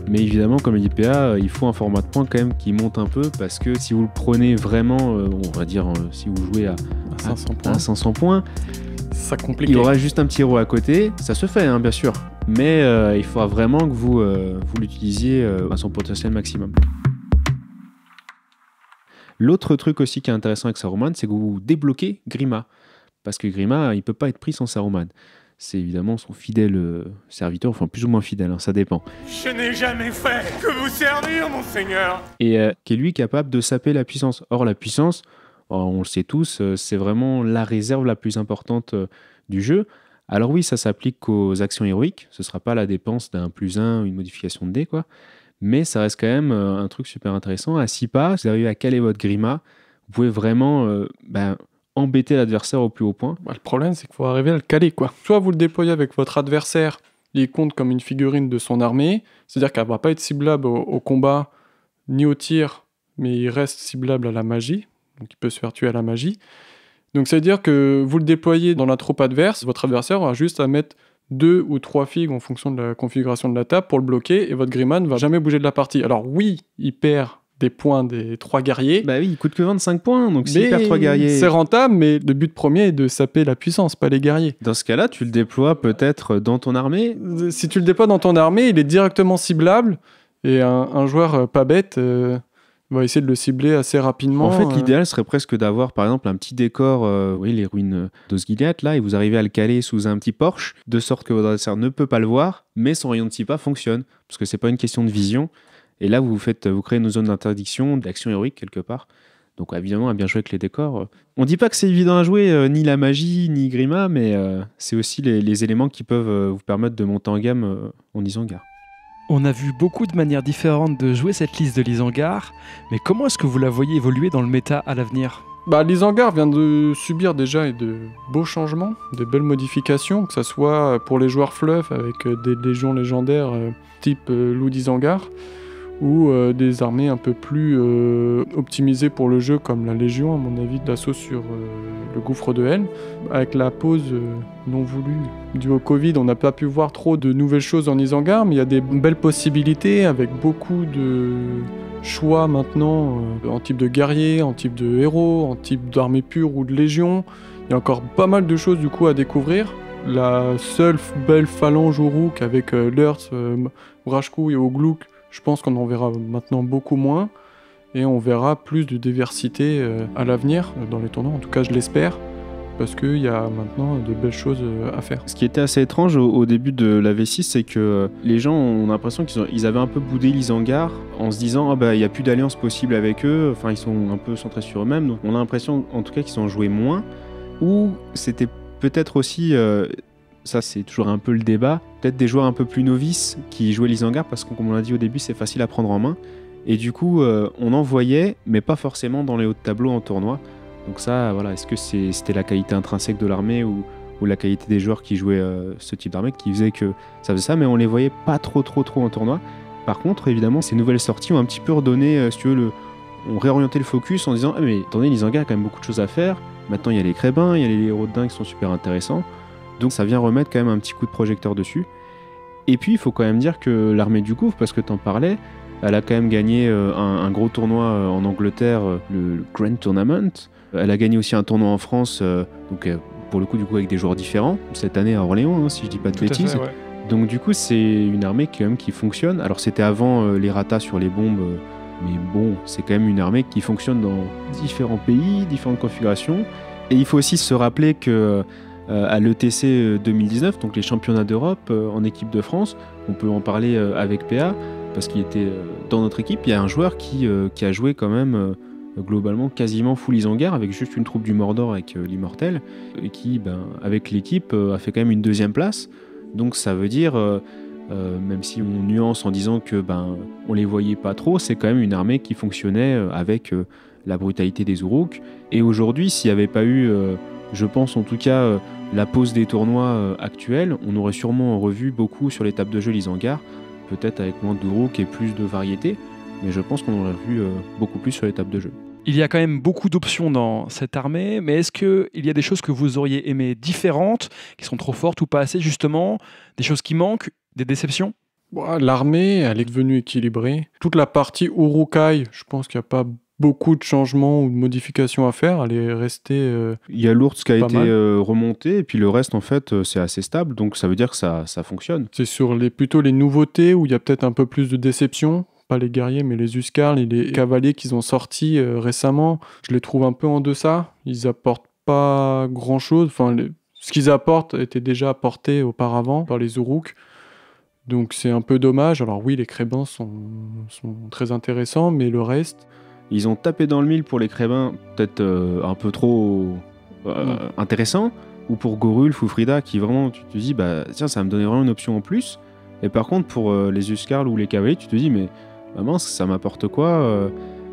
Mais évidemment, comme le dit PA, il faut un format de points quand même qui monte un peu, parce que si vous le prenez vraiment, on va dire, si vous jouez à 500 points, ça complique. Il y aura juste un petit héros à côté, ça se fait bien sûr, mais il faudra vraiment que vous l'utilisiez à son potentiel maximum. L'autre truc aussi qui est intéressant avec Saruman, c'est que vous débloquez Grima, parce que Grima, il peut pas être pris sans Saruman. C'est évidemment son fidèle serviteur, enfin plus ou moins fidèle, ça dépend. Je n'ai jamais fait que vous servir, mon seigneur. Et qui est lui capable de saper la puissance. Or la puissance, on le sait tous, c'est vraiment la réserve la plus importante du jeu. Alors oui, ça s'applique qu'aux actions héroïques, ce sera pas la dépense d'un +1 ou une modification de dé, quoi. Mais ça reste quand même un truc super intéressant. À 6 pas, si vous arrivez à caler votre Grima, vous pouvez vraiment... embêter l'adversaire au plus haut point. Le problème, c'est qu'il faut arriver à le caler, quoi. Soit vous le déployez avec votre adversaire, il compte comme une figurine de son armée, c'est-à-dire qu'elle ne va pas être ciblable au combat ni au tir, mais il reste ciblable à la magie, donc il peut se faire tuer à la magie. Donc ça veut dire que vous le déployez dans la troupe adverse, votre adversaire aura juste à mettre 2 ou 3 figues en fonction de la configuration de la table pour le bloquer, et votre Grima ne va jamais bouger de la partie. Alors oui, il perd des points des 3 guerriers. Bah oui, il coûte que 25 points, donc s'il perd 3 guerriers... C'est rentable, mais le but premier est de saper la puissance, pas les guerriers. Dans ce cas-là, tu le déploies peut-être dans ton armée. Si tu le déploies dans ton armée, il est directement ciblable, et un joueur pas bête va essayer de le cibler assez rapidement. En fait, l'idéal serait presque d'avoir, par exemple, un petit décor, les ruines d'Osgiliath, là, et vous arrivez à le caler sous un petit porche, de sorte que votre adversaire ne peut pas le voir, mais son rayon de 6 pas fonctionne, parce que c'est pas une question de vision. Et là, vous créez une zone d'interdiction, d'action héroïque quelque part. Donc évidemment, à bien jouer avec les décors. On dit pas que c'est évident à jouer, ni la magie, ni Grima, mais c'est aussi les éléments qui peuvent vous permettre de monter en gamme en Isengard. On a vu beaucoup de manières différentes de jouer cette liste de l'Isengard, mais comment est-ce que vous la voyez évoluer dans le méta à l'avenir ? L'Isengard vient de subir déjà de beaux changements, de belles modifications, que ce soit pour les joueurs fluff avec des légions légendaires type loup d'Isengard, ou des armées un peu plus optimisées pour le jeu, comme la Légion, à mon avis, d'assaut sur le gouffre de Helm. Avec la pause non voulue due au Covid, on n'a pas pu voir trop de nouvelles choses en Isengard, mais il y a des belles possibilités, avec beaucoup de choix maintenant, en type de guerrier, en type de héros, en type d'armée pure ou de légion. Il y a encore pas mal de choses du coup à découvrir. La seule belle phalange Uruk avec Lurtz, Vrashku et Ogluk, je pense qu'on en verra maintenant beaucoup moins, et on verra plus de diversité à l'avenir dans les tournois, en tout cas je l'espère. parce qu'il y a maintenant de belles choses à faire. Ce qui était assez étrange au début de la V6, c'est que les gens ont l'impression qu'ils avaient un peu boudé l'Isengard en se disant il n'y a plus d'alliance possible avec eux, enfin ils sont un peu centrés sur eux-mêmes, donc on a l'impression en tout cas qu'ils ont joué moins, ou c'était peut-être aussi, ça c'est toujours un peu le débat, peut-être des joueurs un peu plus novices qui jouaient l'Isengard, parce que comme on l'a dit au début, c'est facile à prendre en main, et du coup on en voyait, mais pas forcément dans les hauts de tableau en tournoi. Donc ça, voilà, est-ce que c'était la qualité intrinsèque de l'armée ou la qualité des joueurs qui jouaient ce type d'armée qui faisait que ça faisait ça, mais on les voyait pas trop en tournoi. Par contre, évidemment, ces nouvelles sorties ont un petit peu redonné, si tu veux, ont réorienté le focus en disant mais attendez, l'Isengard a quand même beaucoup de choses à faire. Maintenant, il y a les Crébins, il y a les héros de Dain qui sont super intéressants. Donc ça vient remettre quand même un petit coup de projecteur dessus. Et puis, il faut quand même dire que l'armée du Gouffre, parce que t'en parlais, elle a quand même gagné un gros tournoi en Angleterre, le Grand Tournament. Elle a gagné aussi un tournoi en France, pour le coup, avec des joueurs différents. Cette année à Orléans, si je dis pas de bêtises. Fait, ouais. Donc du coup, c'est une armée quand même qui fonctionne. Alors c'était avant les ratas sur les bombes, mais bon, c'est quand même une armée qui fonctionne dans différents pays, différentes configurations. Et il faut aussi se rappeler que à l'ETC 2019, donc les championnats d'Europe en équipe de France, on peut en parler avec PA, parce qu'il était dans notre équipe, il y a un joueur qui a joué quand même globalement quasiment full Isengard avec juste une troupe du Mordor avec l'Immortel, et qui, avec l'équipe, a fait quand même une 2e place. Donc ça veut dire, même si on nuance en disant que on les voyait pas trop, c'est quand même une armée qui fonctionnait avec la brutalité des Uruk. Et aujourd'hui, s'il n'y avait pas eu, je pense en tout cas, la pause des tournois actuels, on aurait sûrement revu beaucoup sur les tables de jeu l'Isengard, peut-être avec moins d'Uruk et plus de variété, mais je pense qu'on aurait vu beaucoup plus sur les tables de jeu. Il y a quand même beaucoup d'options dans cette armée, mais est-ce qu'il y a des choses que vous auriez aimées différentes, qui sont trop fortes ou pas assez justement, des choses qui manquent, des déceptions ? L'armée, elle est devenue équilibrée. Toute la partie Urukai, je pense qu'il n'y a pas beaucoup de changements ou de modifications à faire, elle est restée il y a l'ours qui a été mal. remonté, et puis le reste en fait c'est assez stable, donc ça veut dire que ça fonctionne. C'est sur plutôt les nouveautés où il y a peut-être un peu plus de déception. Pas les guerriers, mais les Uskarls et les cavaliers qu'ils ont sortis récemment, je les trouve un peu en deçà. Ils apportent pas grand-chose. Enfin, ce qu'ils apportent était déjà apporté auparavant par les Uruk. Donc c'est un peu dommage. Alors oui, les Crébins sont très intéressants, mais le reste... Ils ont tapé dans le mille pour les Crébins, peut-être un peu trop intéressant, ou pour Gorulf ou Frida, qui vraiment, tu te dis, tiens, ça va me donner vraiment une option en plus. Et par contre, pour les Uskarls ou les cavaliers, tu te dis, mais mince, ça m'apporte quoi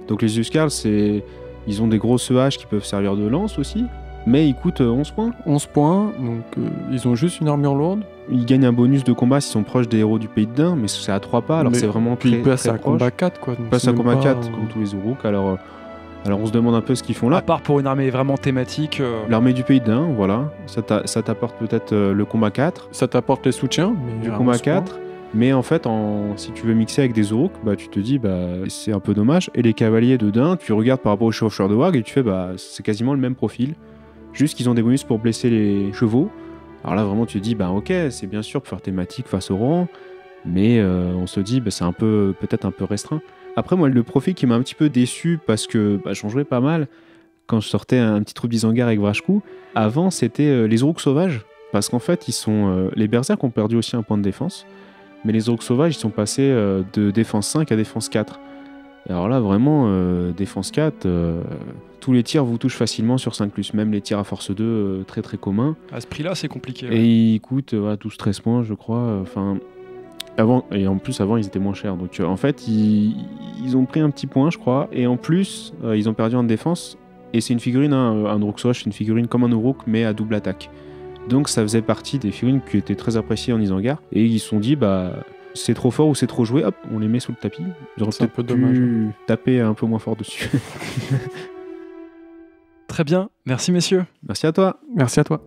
Donc les Uskarls, ils ont des grosses haches qui peuvent servir de lance aussi, mais ils coûtent 11 points. 11 points, donc ils ont juste une armure lourde. Ils gagnent un bonus de combat s'ils sont proches des héros du Pays de Dain, mais c'est à 3 pas, alors mais c'est vraiment puis très, ils passent très à proche. combat 4, quoi. Ils passent à combat 4, comme tous les Uruk, alors on se demande un peu ce qu'ils font là. À part pour une armée vraiment thématique... L'armée du Pays de Dain, voilà, ça t'apporte peut-être le combat 4. Ça t'apporte les soutiens, mais du combat 4. Mais en fait, si tu veux mixer avec des Uruk, tu te dis, c'est un peu dommage. Et les cavaliers de Dain, tu regardes par rapport aux chevaucheurs de Warg et tu fais, c'est quasiment le même profil. Juste qu'ils ont des bonus pour blesser les chevaux. Alors là, vraiment, tu te dis, ok, c'est bien sûr pour faire thématique face au rang, mais on se dit, c'est peut-être un peu restreint. Après, moi, le profil qui m'a un petit peu déçu, parce que j'en jouais pas mal quand je sortais un petit troupe d'Isengard avec Vrashku. Avant, c'était les Uruk sauvages, parce qu'en fait, les Berserk ont perdu aussi un point de défense. Mais les Uruk sauvages, ils sont passés de défense 5 à défense 4. Et alors là, vraiment, défense 4, tous les tirs vous touchent facilement sur 5+, même les tirs à force 2, très très communs. À ce prix-là, c'est compliqué. Et ils coûtent 12-13 points, je crois. Et en plus, avant, ils étaient moins chers. Donc en fait, ils ont pris un petit point, je crois. Et en plus, ils ont perdu en défense. Et c'est une figurine, un Uruk sauvage, c'est une figurine comme un Uruk, mais à double attaque. Donc ça faisait partie des figurines qui étaient très appréciées en Isengard. Et ils se sont dit, c'est trop fort ou c'est trop joué, hop, on les met sous le tapis. J'aurais peut-être pu taper un peu moins fort dessus. Très bien, merci messieurs. Merci à toi. Merci à toi.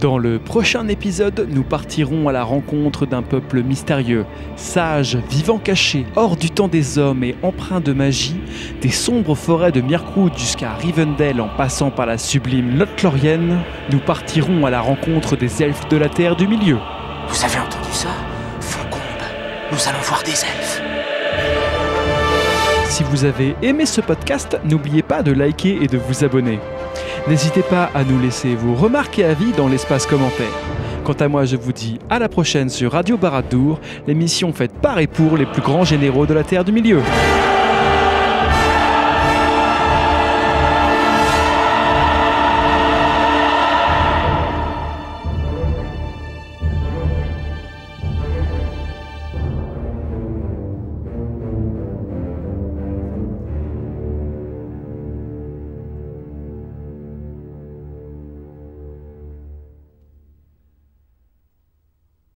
Dans le prochain épisode, nous partirons à la rencontre d'un peuple mystérieux, sage, vivant caché, hors du temps des hommes et empreint de magie, des sombres forêts de Mirkwood jusqu'à Rivendell en passant par la sublime Lothlorien, nous partirons à la rencontre des elfes de la Terre du Milieu. Vous avez entendu ça? Faucombe, nous allons voir des elfes. Si vous avez aimé ce podcast, n'oubliez pas de liker et de vous abonner. N'hésitez pas à nous laisser vos remarques et avis dans l'espace commentaire. Quant à moi, je vous dis à la prochaine sur Radio Barad-dûr, l'émission faite par et pour les plus grands généraux de la Terre du Milieu.